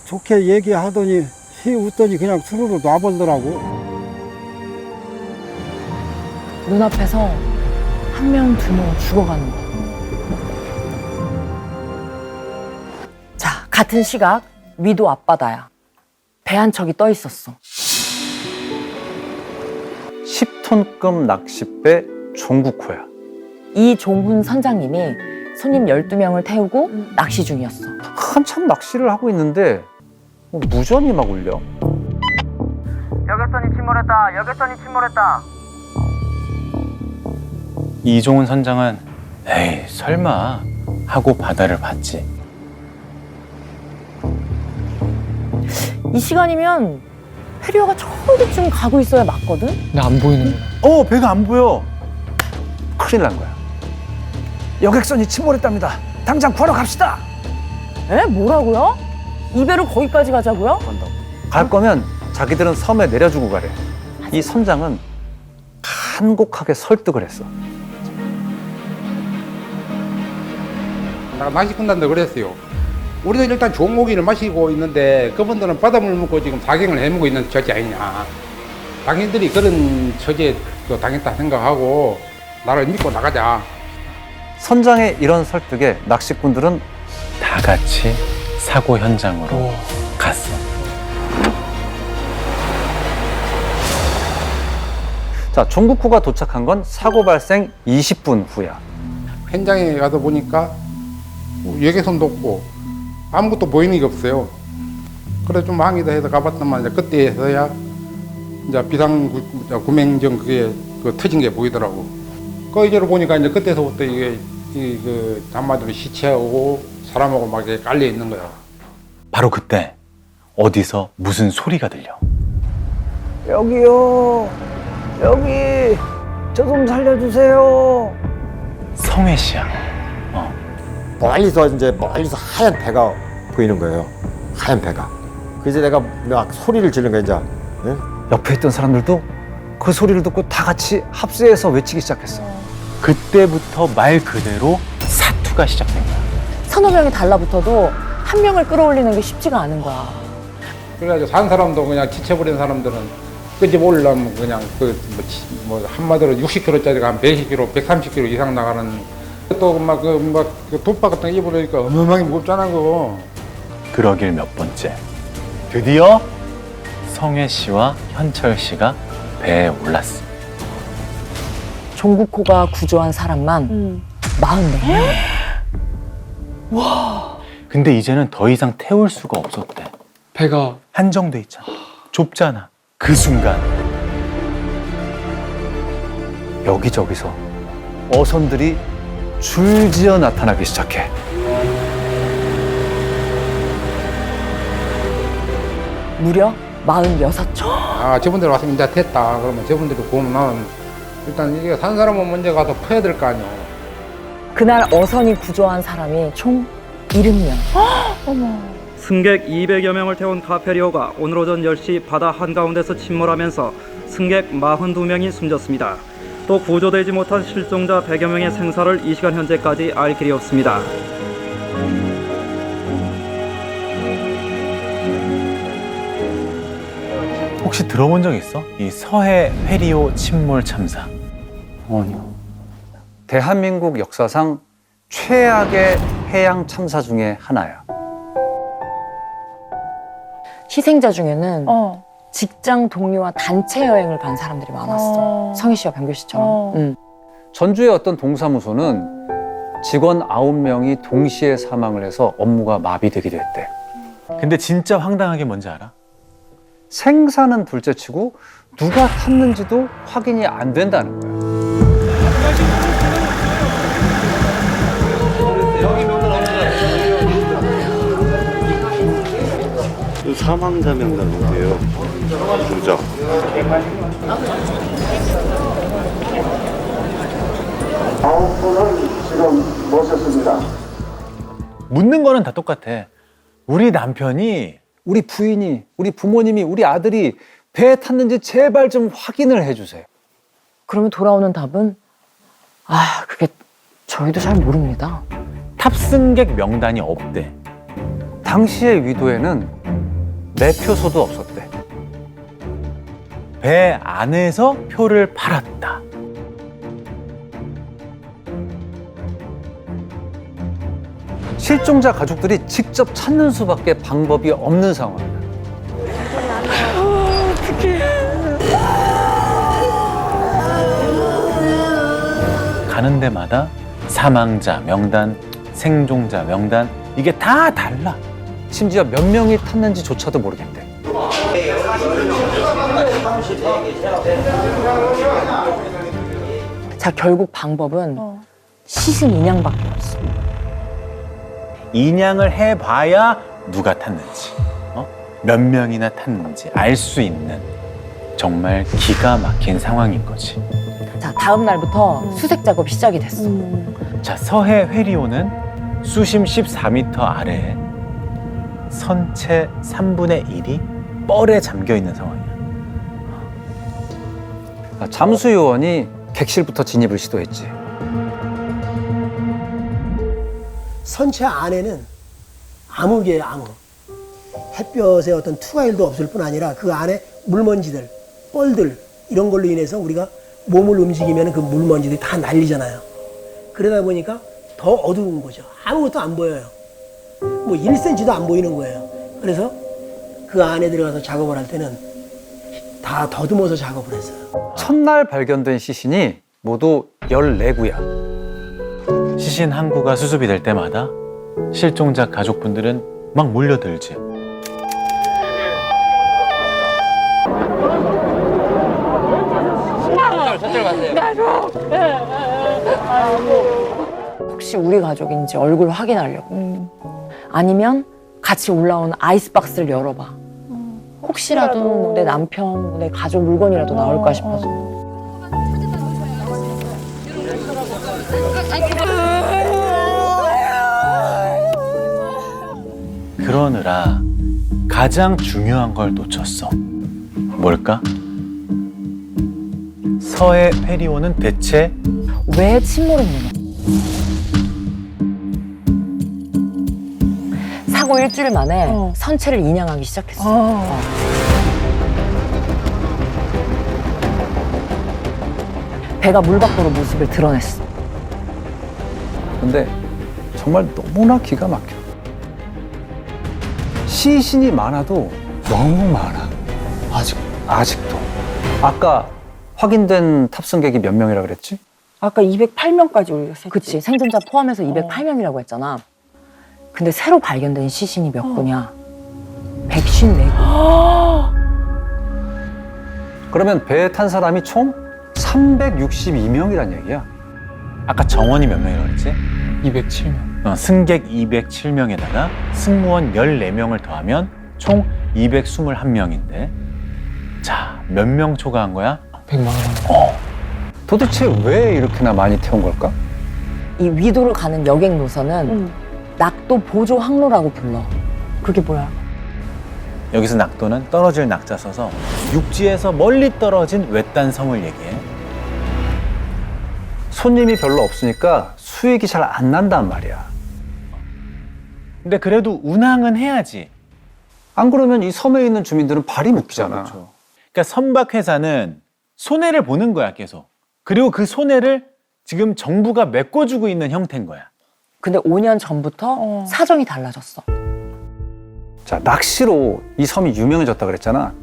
좋게 얘기하더니 웃더니 그냥 스르르 놔버리더라고. 눈앞에서 1명, 2명 죽어가는 거야. 자, 같은 시각 위도 앞바다야. 배 한 척이 떠 있었어. 10톤급 낚싯배 종국호야. 이 종훈 선장님이 손님 12명을 태우고 낚시 중이었어. 한참 낚시를 하고 있는데 무전이 막 울려. 여객선이 침몰했다. 여객선이 침몰했다. 이종훈 선장은 에이 설마 하고 바다를 봤지. 이 시간이면 해리어가 저기쯤 가고 있어야 맞거든? 근데 안 보이는구나. 배가 안 보여. 큰일 난 거야. 여객선이 침몰했답니다. 당장 구하러 갑시다. 에? 뭐라고요? 이 배로 거기까지 가자고요? 갈 거면 자기들은 섬에 내려주고 가래. 이 선장은 간곡하게 설득을 했어. 내가 낚시 끝난다 그랬어요. 우리도 일단 좋은 고기를 마시고 있는데 그분들은 바닷물 먹고 지금 사경을 해먹고 있는 처지 아니냐. 당신들이 그런 처지에 또 당했다 생각하고 나를 믿고 나가자. 선장의 이런 설득에 낚시꾼들은 다 같이 사고 현장으로 갔어. 자, 종국호가 도착한 건 사고 발생 20분 후야. 현장에 가서 보니까 여객선도 없고 아무것도 보이는 게 없어요. 그래 좀 망이다 해서 가봤더만 이제 그때서야 이제 비상구명정 그게 터진 게 보이더라고. 그 이제로 보니까 이제 그때서부터 이게 한마디로 시체하고 사람하고 막 이렇게 깔려 있는 거야. 바로 그때 어디서 무슨 소리가 들려. 여기요. 여기 저 좀 살려주세요. 성회 씨야. 멀리서 하얀 배가 보이는 거예요. 하얀 배가. 그래서 내가 막 소리를 지르는 거야, 이제. 네? 옆에 있던 사람들도 그 소리를 듣고 다 같이 합세해서 외치기 시작했어. 그때부터 말 그대로 사투가 시작된 거야. 서너 명이 달라붙어도 한 명을 끌어올리는 게 쉽지가 않은 거야. 그래가지고 산 사람도 그냥 지쳐버린 사람들은 끄집 올려면 그냥 한마디로 60kg짜리가 한 120kg, 130kg 이상 나가는 또 그 돗바 같은 거 입으려니까 어마어마하게 무겁잖아 그거. 그러길 몇 번째. 드디어 성회 씨와 현철 씨가 배에 올랐어. 종국호가 구조한 사람만 44명. 와. 근데 이제는 더 이상 태울 수가 없었대. 배가 한정돼 있잖아. 좁잖아. 그 순간 여기저기서 어선들이 줄지어 나타나기 시작해. 무려 46척. 아 저분들 왔으면 이제 됐다 그러면 저분들이 구하면 나는 일단 이게 산 사람은 먼저 가서 퍼야 될 거 아니야. 그날 어선이 구조한 사람이 총 70명. 어머. 승객 200여 명을 태운 카페리오가 오늘 오전 10시 바다 한가운데서 침몰하면서 승객 42명이 숨졌습니다. 또 구조되지 못한 실종자 100여 명의 생사를 이 시간 현재까지 알 길이 없습니다. 혹시 들어본 적 있어? 이 서해 회리오 침몰 참사. 아니요. 대한민국 역사상 최악의 해양 참사 중에 하나야. 희생자 중에는 직장 동료와 단체 여행을 간 사람들이 많았어. 성희 씨와 병규 씨처럼. 전주의 어떤 동사무소는 직원 9명이 동시에 사망을 해서 업무가 마비되기도 했대. 근데 진짜 황당한 게 뭔지 알아? 생사는 둘째치고 누가 탔는지도 확인이 안 된다는 거야. 사망자 명단 어디에요? 누적. 아홉 분은 지금 모셨습니다. 묻는 거는 다 똑같아. 우리 남편이, 우리 부인이, 우리 부모님이, 우리 아들이 배에 탔는지 제발 좀 확인을 해주세요. 그러면 돌아오는 답은 그게 저희도 잘 모릅니다. 탑승객 명단이 없대. 당시의 위도에는 매표소도 없었대. 배 안에서 표를 팔았다. 실종자 가족들이 직접 찾는 수밖에 방법이 없는 상황이야. 가는 데마다 사망자 명단, 생존자 명단, 이게 다 달라. 심지어 몇 명이 탔는지조차도 모르겠대. 자, 결국 방법은 시신 인양밖에 없어. 인양을 해봐야 누가 탔는지, 몇 명이나 탔는지 알 수 있는 정말 기가 막힌 상황인 거지. 자, 다음 날부터 수색 작업이 시작이 됐어. 자, 서해 회리오는 수심 14m 아래에 선체 3분의 1이 뻘에 잠겨 있는 상황이야. 잠수 요원이 객실부터 진입을 시도했지. 선체 안에는 암흑이에요, 암흑. 햇볕에 어떤 투과일도 없을 뿐 아니라 그 안에 물먼지들, 뻘들 이런 걸로 인해서 우리가 몸을 움직이면 그 물먼지들이 다 날리잖아요. 그러다 보니까 더 어두운 거죠. 아무것도 안 보여요. 뭐 1cm도 안 보이는 거예요. 그래서 그 안에 들어가서 작업을 할 때는 다 더듬어서 작업을 했어요. 첫날 발견된 시신이 모두 14구야. 시신 한 구가 수습이 될 때마다 실종자 가족분들은 막 몰려들지. 혹시 우리 가족인지 얼굴 확인하려고. 아니면 같이 올라온 아이스박스를 열어봐. 혹시라도 내 남편, 내 가족 물건이라도 나올까 싶어서. 그러느라 가장 중요한 걸 놓쳤어. 뭘까? 서해 회리오는 대체 왜 침몰했느냐? 사고 일주일 만에 선체를 인양하기 시작했어. 배가 물 밖으로 모습을 드러냈어. 근데 정말 너무나 기가 막혀. 시신이 많아도 너무 많아. 아직도. 아까 확인된 탑승객이 몇 명이라 그랬지? 아까 208명까지 올렸어. 그치, 생존자 포함해서 208명이라고 했잖아. 근데 새로 발견된 시신이 몇 구냐? 154구. 그러면 배에 탄 사람이 총 362명이란 얘기야. 아까 정원이 몇 명이라고 그랬지? 207명. 승객 207명에다가 승무원 14명을 더하면 총 221명인데 자, 몇 명 초과한 거야? 100만 원. 도대체 왜 이렇게나 많이 태운 걸까? 이 위도를 가는 여객 노선은 낙도 보조 항로라고 불러. 그게 뭐야? 여기서 낙도는 떨어질 낙자 써서 육지에서 멀리 떨어진 외딴 섬을 얘기해. 손님이 별로 없으니까 수익이 잘 안 난단 말이야. 근데 그래도 운항은 해야지. 안 그러면 이 섬에 있는 주민들은 발이 묶이잖아. 그렇죠. 그러니까 선박회사는 손해를 보는 거야, 계속. 그리고 그 손해를 지금 정부가 메꿔주고 있는 형태인 거야. 근데 5년 전부터 사정이 달라졌어. 자, 낚시로 이 섬이 유명해졌다 그랬잖아.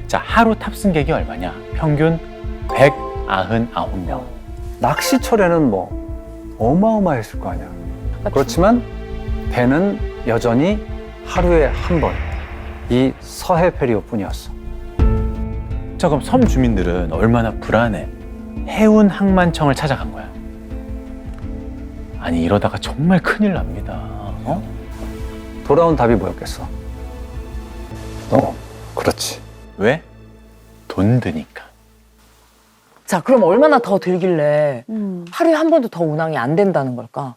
자, 하루 탑승객이 얼마냐? 평균 199명. 낚시철에는 뭐 어마어마했을 거 아니야. 그렇지만 배는 여전히 하루에 한 번, 이 서해 페리오뿐이었어. 자, 그럼 섬 주민들은 얼마나 불안해. 해운 항만청을 찾아간 거야. 아니, 이러다가 정말 큰일 납니다. 어? 돌아온 답이 뭐였겠어? 그렇지. 왜? 돈 드니까. 자, 그럼 얼마나 더 들길래 하루에 한 번도 더 운항이 안 된다는 걸까?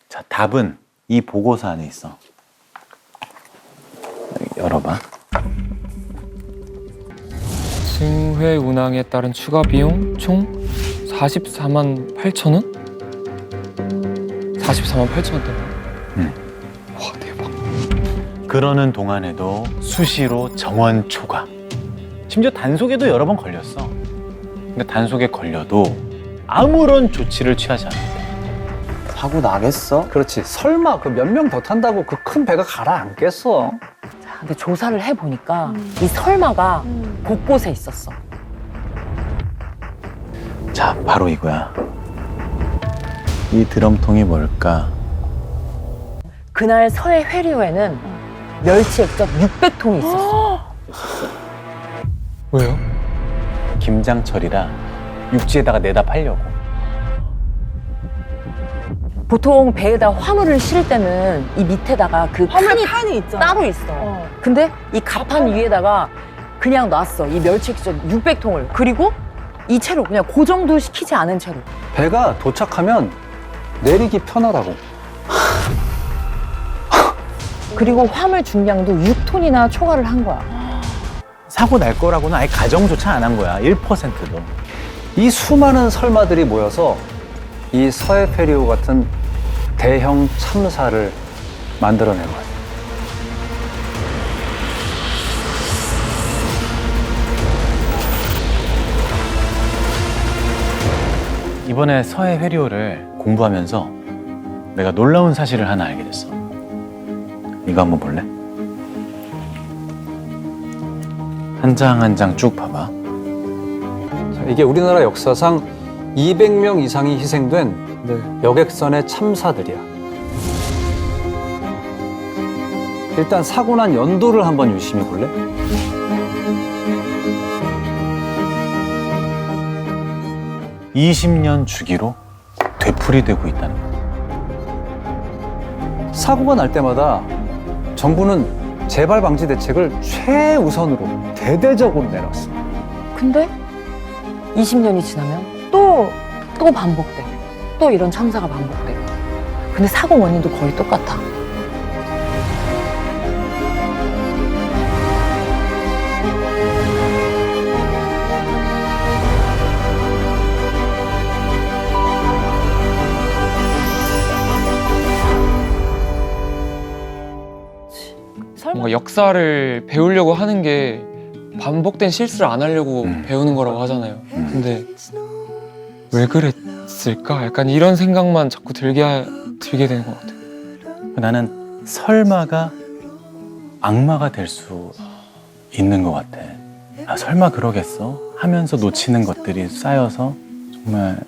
자, 답은 이 보고서 안에 있어. 열어봐. 승회 운항에 따른 추가 비용 총 44만 8천 원? 44만 8천 원대. 와, 대박. 그러는 동안에도 수시로 정원 초과. 심지어 단속에도 여러 번 걸렸어. 근데 단속에 걸려도 아무런 조치를 취하지 않았대. 사고 나겠어? 그렇지. 설마 그 몇 명 더 탄다고 그 큰 배가 가라앉겠어? 자, 근데 조사를 해보니까 이 설마가 곳곳에 있었어. 자, 바로 이거야. 이 드럼통이 뭘까? 그날 서해 회류에는 멸치 액젓 600통이 있었어. 왜요? 김장철이라 육지에다가 내다 팔려고. 보통 배에다 화물을 실을 때는 이 밑에다가 그 칸이 있잖아. 따로 있어. 근데 이 갑판 위에다가 그냥 놨어. 이 멸치 액젓 600통을. 그리고 이 채로 그냥 고정도 시키지 않은 채로. 배가 도착하면 내리기 편하다고. 그리고 화물 중량도 6톤이나 초과를 한 거야. 사고 날 거라고는 아예 가정조차 안 한 거야. 1%도. 이 수많은 설마들이 모여서 이 서해 페리오 같은 대형 참사를 만들어낸 거야. 이번에 서해 회류를 공부하면서 내가 놀라운 사실을 하나 알게 됐어. 이거 한번 볼래? 한 장 한 장 쭉 봐봐. 자, 이게 우리나라 역사상 200명 이상이 희생된 여객선의 참사들이야. 일단 사고 난 연도를 한번 유심히 볼래? (20년) 주기로 되풀이되고 있다는 거야. 사고가 날 때마다 정부는 재발 방지 대책을 최우선으로 대대적으로 내놨어. 근데 20년이 지나면 또 반복돼. 또 이런 참사가 반복돼. 근데 사고 원인도 거의 똑같아. 뭔가 역사를 배우려고 하는 게 반복된 실수를 안 하려고 배우는 거라고 하잖아요. 근데 왜 그랬을까? 약간 이런 생각만 자꾸 들게 되는 것 같아요. 나는 설마가 악마가 될 수 있는 것 같아. 아, 설마 그러겠어? 하면서 놓치는 것들이 쌓여서 정말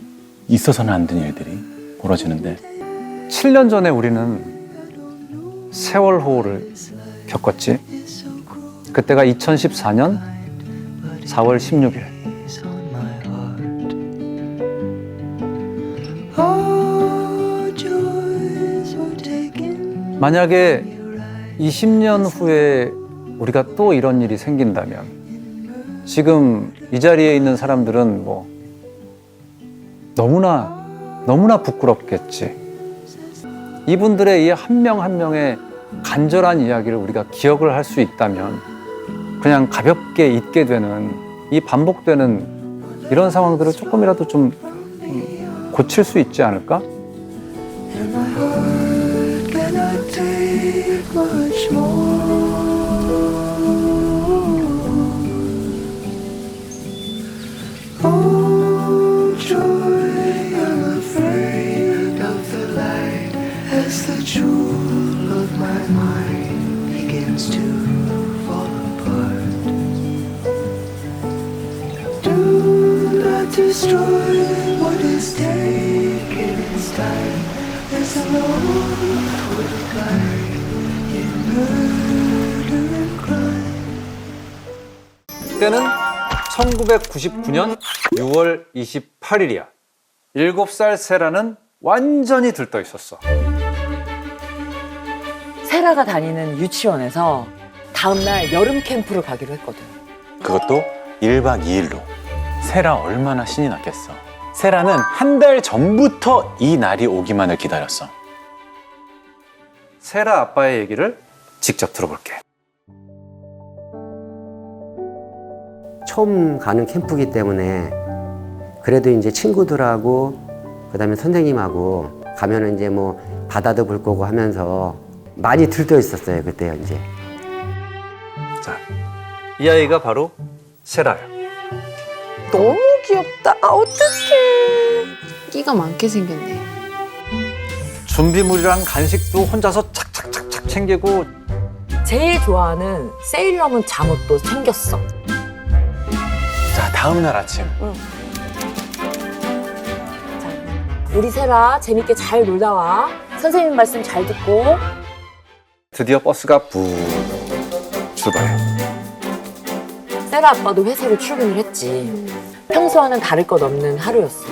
있어서는 안 되는 일들이 벌어지는데 7년 전에 우리는 세월호를 겪었지. 그때가 2014년 4월 16일. 만약에 20년 후에 우리가 또 이런 일이 생긴다면 지금 이 자리에 있는 사람들은 뭐 너무나 부끄럽겠지. 이분들의 이 한 명 한 명의 간절한 이야기를 우리가 기억을 할 수 있다면 그냥 가볍게 잊게 되는 이 반복되는 이런 상황들을 조금이라도 좀 고칠 수 있지 않을까? much more. 때는 1999년 6월 28일이야. 7살 세라는 완전히 들떠 있었어. 세라가 다니는 유치원에서 다음날 여름 캠프를 가기로 했거든. 그것도 1박 2일로. 세라 얼마나 신이 났겠어. 세라는 한 달 전부터 이 날이 오기만을 기다렸어. 세라 아빠의 얘기를 직접 들어볼게. 처음 가는 캠프기 때문에 그래도 이제 친구들하고 그다음에 선생님하고 가면은 이제 뭐 바다도 볼 거고 하면서 많이 들떠 있었어요 그때요 이제. 자, 이 아이가 바로 세라야. 너무 귀엽다. 아, 어떡해. 끼가 많게 생겼네. 준비물이랑 간식도 혼자서 착착착착 챙기고. 제일 좋아하는 세일러문 잠옷도 챙겼어. 자, 다음날 아침. 우리 세라 재밌게 잘 놀다 와. 선생님 말씀 잘 듣고. 드디어 버스가 부 출발해. 세라 아빠도 회사로 출근을 했지. 평소와는 다를 것 없는 하루였어.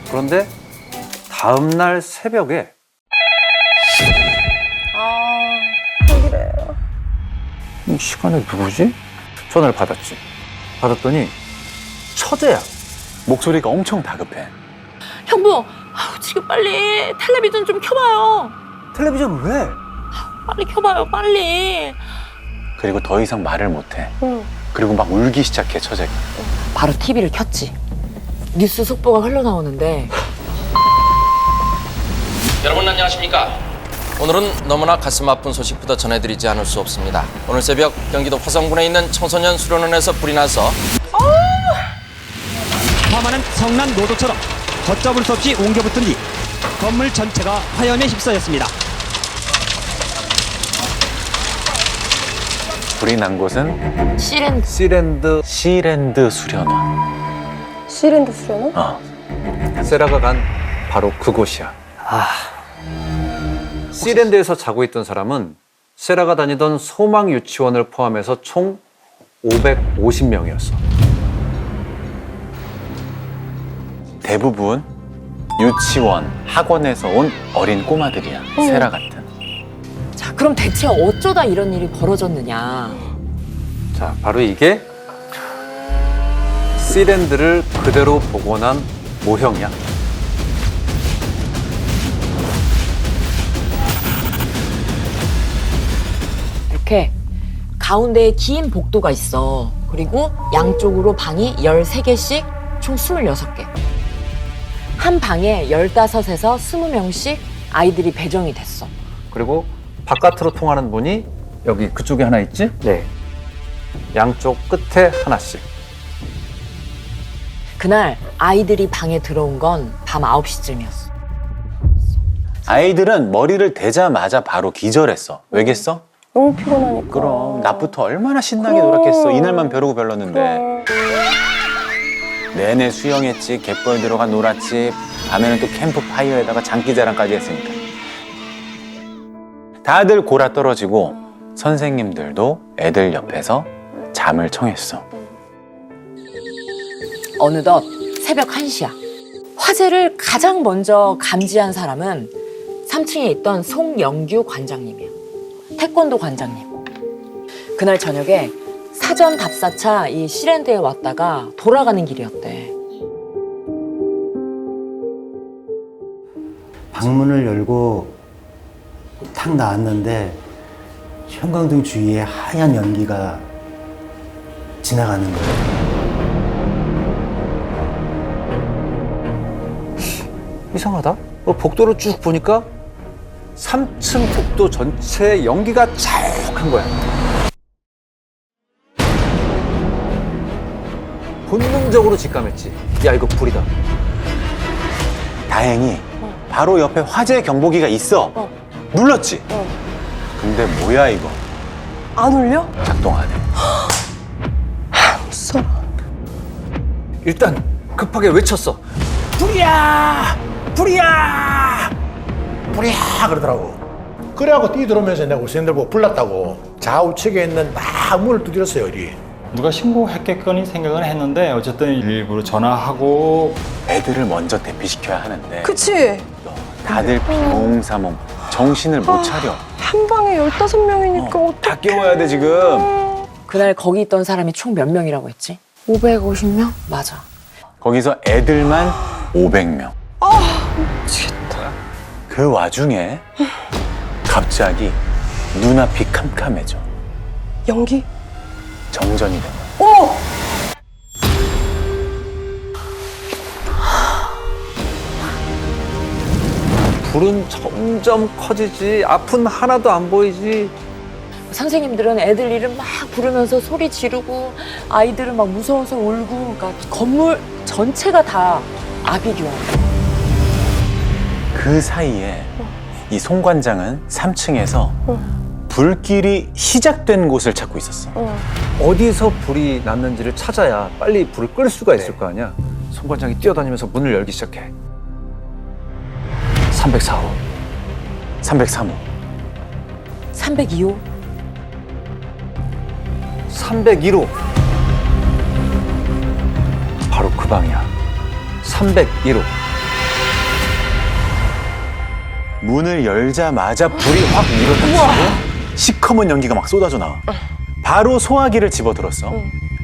그런데 다음날 새벽에 이 시간에 누구지? 전화를 받았지. 받았더니 처제야. 목소리가 엄청 다급해. 형부, 지금 빨리 텔레비전 좀 켜봐요. 텔레비전 왜? 빨리 켜봐요, 빨리. 그리고 더 이상 말을 못해. 그리고 막 울기 시작해, 처제가. 바로 TV를 켰지. 뉴스 속보가 흘러나오는데. 여러분 안녕하십니까? 오늘은 너무나 가슴 아픈 소식부터 전해드리지 않을 수 없습니다. 오늘 새벽 경기도 화성군에 있는 청소년 수련원에서 불이 나서 험한한 성난 노도처럼 걷잡을 수 없이 옮겨붙은 뒤 건물 전체가 화염에 휩싸였습니다. 불이 난 곳은 시랜드 수련원. 시랜드 수련원? 세라가 간 바로 그곳이야. 시랜드에서 자고 있던 사람은 세라가 다니던 소망 유치원을 포함해서 총 550명이었어. 대부분 유치원, 학원에서 온 어린 꼬마들이야. 세라 같은. 자, 그럼 대체 어쩌다 이런 일이 벌어졌느냐? 자, 바로 이게 시랜드를 그대로 복원한 모형이야. 이렇게 가운데에 긴 복도가 있어. 그리고 양쪽으로 방이 13개씩 총 26개. 한 방에 15에서 20명씩 아이들이 배정이 됐어. 그리고 바깥으로 통하는 문이 여기 그쪽에 하나 있지? 네. 양쪽 끝에 하나씩. 그날 아이들이 방에 들어온 건 밤 9시쯤이었어. 아이들은 머리를 대자마자 바로 기절했어. 왜겠어? 너무 피곤하니까. 그럼 낮부터 얼마나 신나게 놀았겠어. 이날만 벼르고 별렀는데. 내내 수영했지, 갯벌 들어가 놀았지, 밤에는 또 캠프파이어에다가 장기자랑까지 했으니까. 다들 골아 떨어지고 선생님들도 애들 옆에서 잠을 청했어. 어느덧 새벽 1시야. 화재를 가장 먼저 감지한 사람은 3층에 있던 송영규 관장님이야. 태권도 관장님. 그날 저녁에 사전 답사차 이 시랜드에 왔다가 돌아가는 길이었대. 방문을 열고 탁 나왔는데 형광등 주위에 하얀 연기가 지나가는 거예요. 이상하다. 복도를 쭉 보니까 3층 복도 전체에 연기가 자욱한 거야. 본능적으로 직감했지. 야, 이거 불이다. 다행히 바로 옆에 화재 경보기가 있어. 눌렀지? 근데 뭐야 이거? 안 울려? 작동 안 해. 무서워. 일단 급하게 외쳤어. 불이야! 불이야! 불이야! 그러더라고. 그래갖고 뛰들어오면서 내가 우선들 보고 불났다고 좌우측에 있는 막 문을 두드렸어요. 이리. 누가 신고했겠거니 생각은 했는데 어쨌든 일부러 전화하고 애들을 먼저 대피시켜야 하는데 그치? 다들 비몽사몽 정신을 못 차려. 한 방에 15명이니까 다 깨워야 돼 지금. 그날 거기 있던 사람이 총 몇 명이라고 했지? 550명? 맞아. 거기서 애들만 500명. 아, 미치겠다. 그 와중에 갑자기 눈앞이 캄캄해져. 연기? 정전이 된 거야. 어머! 불은 점점 커지지. 앞은 하나도 안 보이지. 선생님들은 애들 이름 막 부르면서 소리 지르고 아이들은 막 무서워서 울고 그러니까 건물 전체가 다 아비규환. 그 사이에 이 송 관장은 3층에서 불길이 시작된 곳을 찾고 있었어. 어디서 불이 났는지를 찾아야 빨리 불을 끌 수가 있을 거 아니야. 송 관장이 뛰어다니면서 문을 열기 시작해. 304호, 303호, 302호, 301호. 바로 그 방이야. 301호. 문을 열자마자 불이 확 밀어닥치고 시커먼 연기가 막 쏟아져 나와. 바로 소화기를 집어들었어.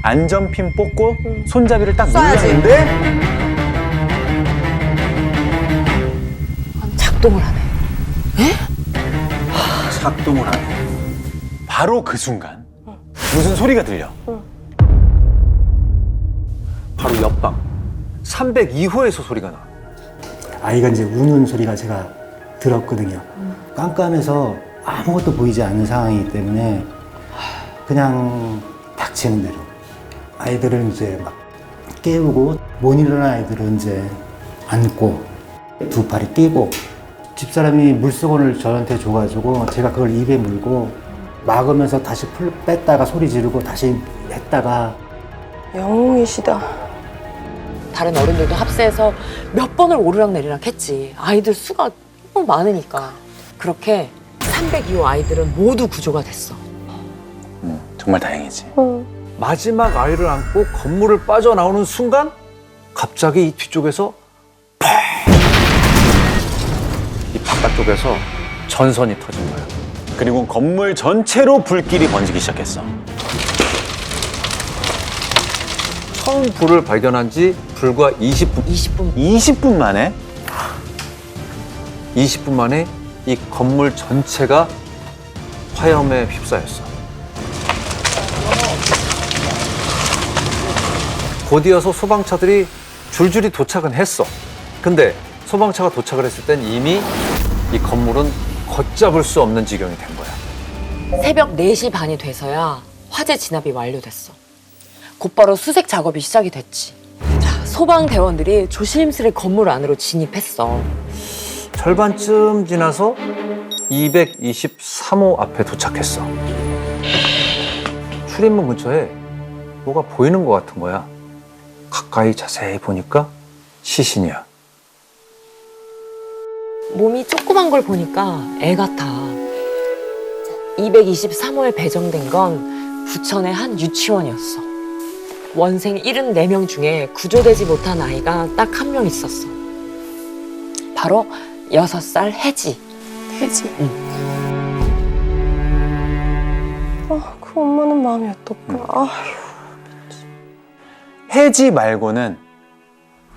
안전핀 뽑고 손잡이를 딱 눌렀는데 작동을 하네. 작동을 하네. 바로 그 순간 무슨 소리가 들려. 바로 옆방 302호에서 소리가 나. 아이가 이제 우는 소리가 제가 들었거든요. 깜깜해서 아무것도 보이지 않는 상황이기 때문에 그냥 닥치는 대로 아이들을 이제 막 깨우고 못 일어난 아이들은 이제 안고 두 팔이 뛰고 집사람이 물수건을 저한테 줘가지고 제가 그걸 입에 물고 막으면서 다시 풀 뺐다가 소리 지르고 다시 했다가 영웅이시다. 다른 어른들도 합세해서 몇 번을 오르락내리락 했지. 아이들 수가 너무 많으니까. 그렇게 302호 아이들은 모두 구조가 됐어. 정말 다행이지. 마지막 아이를 안고 건물을 빠져나오는 순간 갑자기 이 뒤쪽에서 이 바깥쪽에서 전선이 터진 거야. 그리고 건물 전체로 불길이 번지기 시작했어. 처음 불을 발견한 지 불과 20분 만에? 20분 만에 이 건물 전체가 화염에 휩싸였어. 곧이어서 소방차들이 줄줄이 도착은 했어. 근데 소방차가 도착을 했을 땐 이미 이 건물은 걷잡을 수 없는 지경이 된 거야. 새벽 4시 반이 돼서야 화재 진압이 완료됐어. 곧바로 수색 작업이 시작이 됐지. 자, 소방대원들이 조심스레 건물 안으로 진입했어. 절반쯤 지나서 223호 앞에 도착했어. 출입문 근처에 뭐가 보이는 것 같은 거야. 가까이 자세히 보니까 시신이야. 몸이 조그만 걸 보니까 애 같아. 223호에 배정된 건 부천의 한 유치원이었어. 원생 74명 중에 구조되지 못한 아이가 딱 1명 있었어. 바로 6살 혜지. 혜지? 아, 그 엄마는 마음이 어떨까? 아휴. 혜지 말고는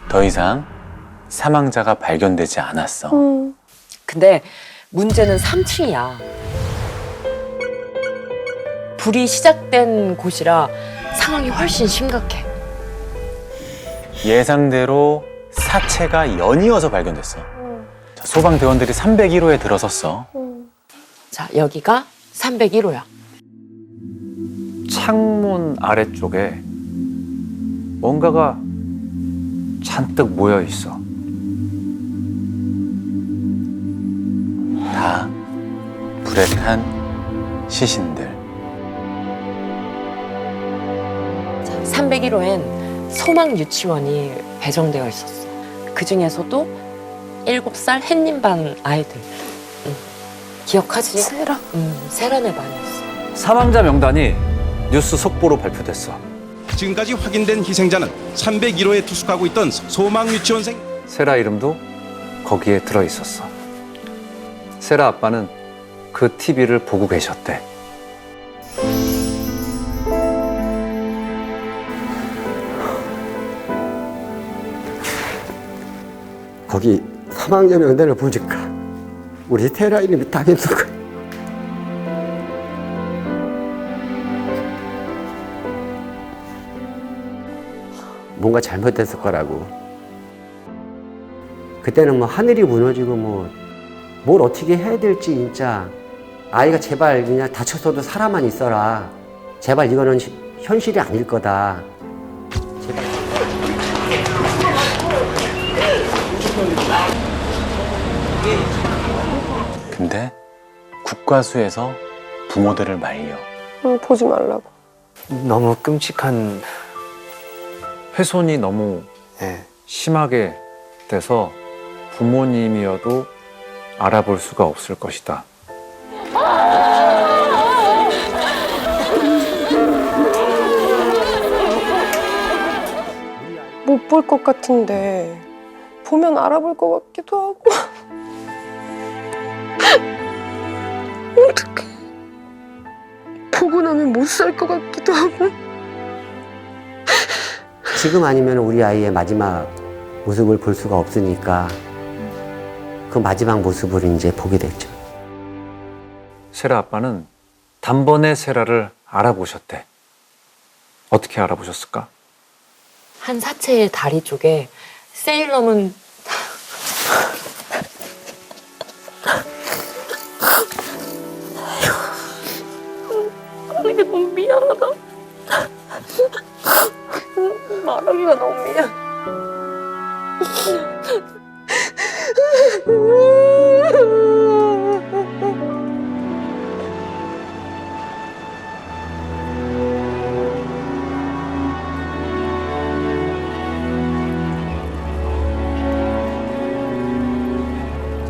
더 이상 사망자가 발견되지 않았어. 근데 문제는 3층이야. 불이 시작된 곳이라 상황이 훨씬 심각해. 예상대로 사체가 연이어서 발견됐어. 자, 소방대원들이 301호에 들어섰어. 자, 여기가 301호야. 창문 아래쪽에 뭔가가 잔뜩 모여 있어. 다 불에 탄 시신들. 301호엔 소망 유치원이 배정되어 있었어. 그 중에서도 7살 햇님반 아이들. 기억하지? 세라. 세라네 반이었어. 사망자 명단이 뉴스 속보로 발표됐어. 지금까지 확인된 희생자는 301호에 투숙하고 있던 소망 유치원생. 세라 이름도 거기에 들어 있었어. 세라 아빠는 그 TV를 보고 계셨대. 거기 사망자 명단을 보니까 우리 테라 이름이 딱 있는 거야. 뭔가 잘못됐을 거라고. 그때는 뭐 하늘이 무너지고 뭐 뭘 어떻게 해야 될지 진짜 아이가 제발 그냥 다쳐서도 살아만 있어라. 제발 이거는 현실이 아닐 거다. 제발. 근데 국과수에서 부모들을 말려. 보지 말라고. 너무 끔찍한 훼손이 너무 심하게 돼서 부모님이어도 알아볼 수가 없을 것이다. 못 볼 것 같은데 보면 알아볼 것 같기도 하고. 어떡해. 보고 나면 못 살 것 같기도 하고. 지금 아니면 우리 아이의 마지막 모습을 볼 수가 없으니까 그 마지막 모습을 이제 보게 됐죠. 세라 아빠는 단번에 세라를 알아보셨대. 어떻게 알아보셨을까? 한 사체의 다리 쪽에 세일러문 이게 너무 미안하다. 말하기가 너무 미안.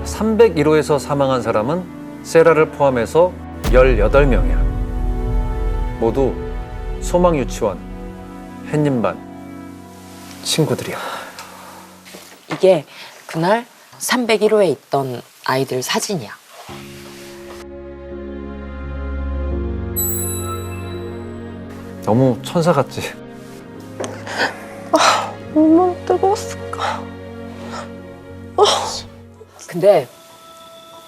(301호에서) 사망한 사람은 세라를 포함해서 18명이야. 모두 소망유치원, 햇님반 친구들이야. 이게 그날 301호에 있던 아이들 사진이야. 너무 천사 같지? 얼마나 뜨거웠을까. 근데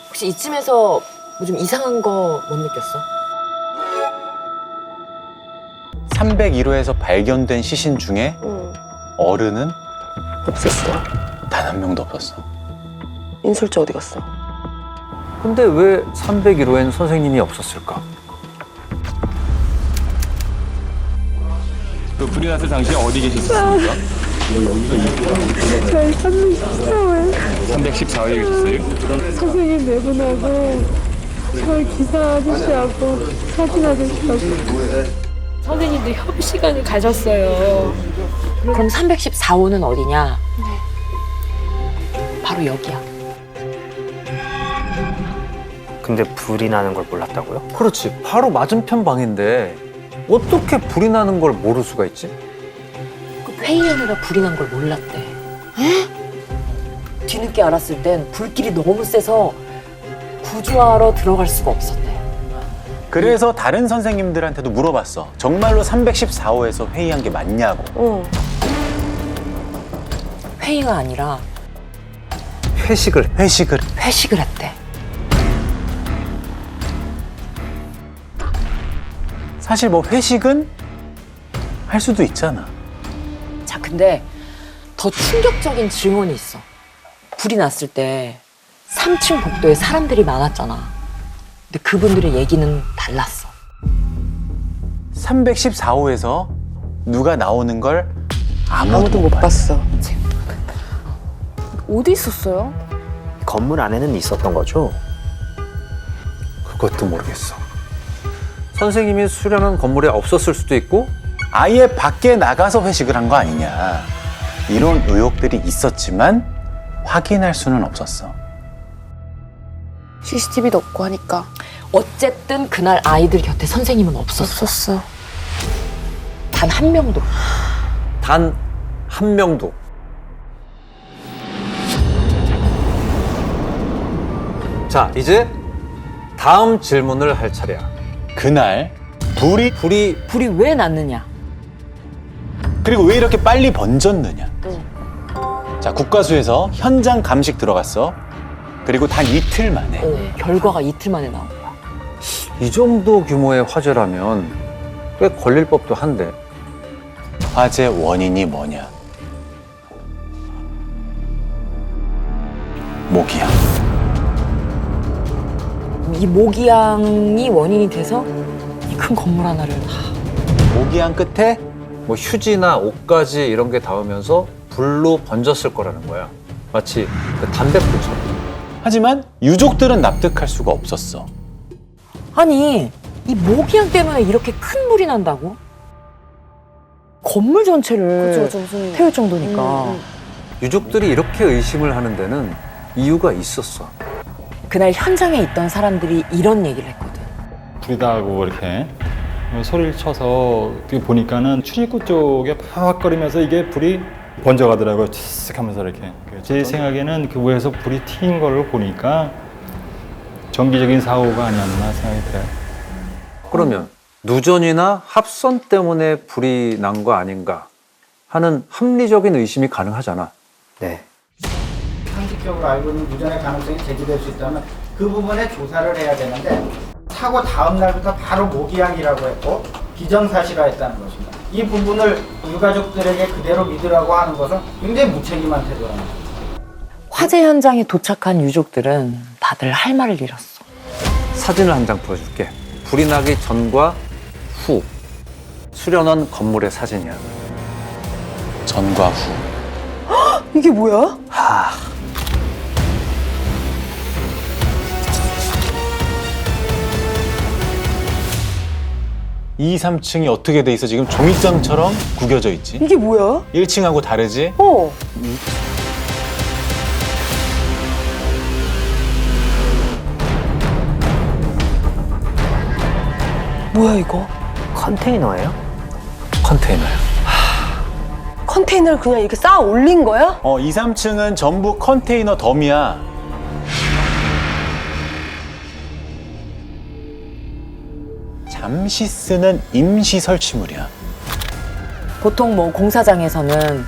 혹시 이쯤에서 뭐 좀 이상한 거 못 느꼈어? 301호에서 발견된 시신 중에 어른은 없었어. 단 한 명도 없었어. 인솔자 어디 갔어? 근데 왜 301호엔 선생님이 없었을까? 그 불이 났을 당시에 어디 계셨습니까? 저희 314호에 314호에 계셨어요? 선생님 내분하고 저희 기사 아저씨하고 사진 아저씨하고 선생님도 협의 시간을 가졌어요. 그럼 314호는 어디냐? 바로 여기야. 근데 불이 나는 걸 몰랐다고요? 그렇지. 바로 맞은편 방인데 어떻게 불이 나는 걸 모를 수가 있지? 그 회의하느라 불이 난 걸 몰랐대. 뒤늦게 알았을 땐 불길이 너무 세서 구조하러 들어갈 수가 없었대. 그래서 다른 선생님들한테도 물어봤어. 정말로 314호에서 회의한 게 맞냐고. 회의가 아니라 회식을 했대. 사실 뭐 회식은 할 수도 있잖아. 자, 근데 더 충격적인 증언이 있어. 불이 났을 때 3층 복도에 사람들이 많았잖아. 근데 그분들의 얘기는 달랐어. 314호에서 누가 나오는 걸 아무도 못 봤어. 어디 있었어요? 건물 안에는 있었던 거죠? 그것도 모르겠어. 선생님이 수련한 건물에 없었을 수도 있고 아예 밖에 나가서 회식을 한 거 아니냐. 이런 의혹들이 있었지만 확인할 수는 없었어. CCTV도 없고 하니까. 어쨌든 그날 아이들 곁에 선생님은 없었어. 단 한 명도. 단 한 명도. 자, 이제 다음 질문을 할 차례야. 그날 불이 왜 났느냐? 그리고 왜 이렇게 빨리 번졌느냐? 자, 국가수에서 현장 감식 들어갔어. 그리고 단 이틀 만에. 결과가 이틀 만에 나온 거야. 이 정도 규모의 화재라면 꽤 걸릴 법도 한데. 화재 원인이 뭐냐? 모기향. 이 모기향이 원인이 돼서 이 큰 건물 하나를 모기향 끝에 뭐 휴지나 옷가지 이런 게 닿으면서 불로 번졌을 거라는 거야. 마치 그 담뱃불처럼. 하지만 유족들은 납득할 수가 없었어. 아니 이 모기향 때문에 이렇게 큰 불이 난다고? 건물 전체를 태울 정도니까. 유족들이 이렇게 의심을 하는 데는 이유가 있었어. 그날 현장에 있던 사람들이 이런 얘기를 했거든. 불이다 하고 이렇게 소리를 쳐서 보니까는 출입구 쪽에 파악거리면서 이게 불이 번져가더라고요. 쓱 하면서 이렇게. 제 생각에는 그 위에서 불이 튀긴 걸 보니까 정기적인 사고가 아니었나 생각이 들어요. 그러면 누전이나 합선 때문에 불이 난 거 아닌가 하는 합리적인 의심이 가능하잖아. 네. 상식적으로 알고 있는 누전의 가능성이 제기될 수 있다면 그 부분에 조사를 해야 되는데 사고 다음 날부터 바로 모기향이라고 했고 기정사실화했다는 것입니다. 이 부분을 유가족들에게 그대로 믿으라고 하는 것은 굉장히 무책임한 태도입니다. 화재 현장에 도착한 유족들은 다들 할 말을 잃었어. 사진을 한 장 보여줄게. 불이 나기 전과 후 수련원 건물의 사진이야. 전과 후. 이게 뭐야? 이 3층이 어떻게 돼 있어? 지금 종이장처럼 구겨져 있지? 이게 뭐야? 1층하고 다르지? 뭐야 이거? 컨테이너예요? 컨테이너야. 컨테이너를 그냥 이렇게 쌓아 올린 거야? 2, 3층은 전부 컨테이너 덤이야. 잠시 쓰는 임시 설치물이야. 보통 뭐 공사장에서는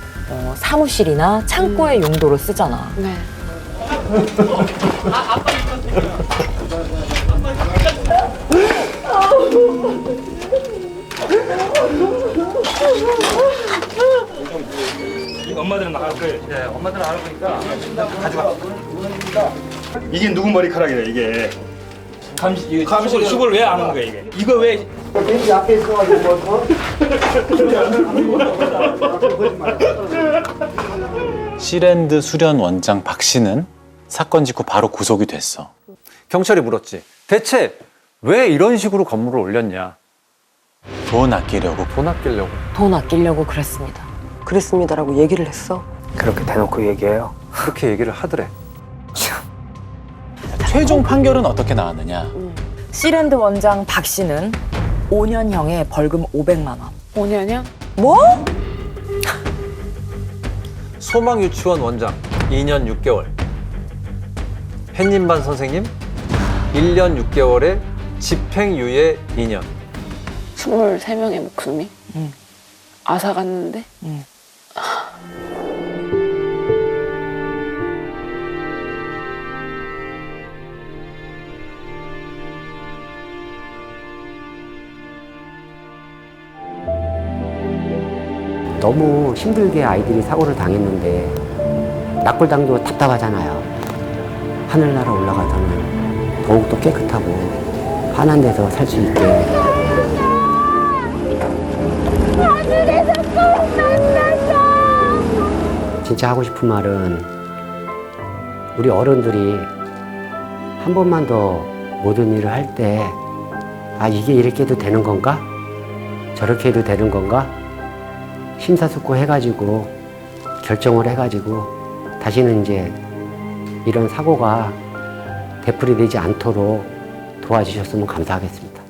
사무실이나 창고의 용도로 쓰잖아. 네. 엄마들은 나갈 거예요. 네, 엄마들은 안 오니까 가져가. 이게 누구 머리카락이래 이게. 숲을 왜 안 오는 거야 이게? 이거 왜? 여기 앞에 있어가지고 시랜드 수련 원장 박 씨는 사건 직후 바로 구속이 됐어. 경찰이 물었지. 대체 왜 이런 식으로 건물을 올렸냐? 돈 아끼려고. 돈 아끼려고. 돈 아끼려고 그랬습니다. 그랬습니다라고 얘기를 했어. 그렇게 대놓고 얘기해요? 그렇게 얘기를 하더래. 최종 판결은 어떻게 나왔느냐? 시랜드 원장 박 씨는 5년형에 벌금 500만 원. 5년이요? 뭐? 소망유치원 원장 2년 6개월. 햇님반 선생님 1년 6개월에 집행유예 2년. 23명의 목숨이 앗아갔는데? 너무 힘들게 아이들이 사고를 당했는데 낙골당도 답답하잖아요. 하늘나라 올라가서는 더욱더 깨끗하고 환한 데서 살 수 있게. 하늘에서 꼭 만났어. 진짜 하고 싶은 말은 우리 어른들이 한 번만 더 모든 일을 할 때 아, 이게 이렇게 해도 되는 건가? 저렇게 해도 되는 건가? 심사숙고 해가지고 결정을 해가지고 다시는 이제 이런 사고가 되풀이되지 않도록 도와주셨으면 감사하겠습니다.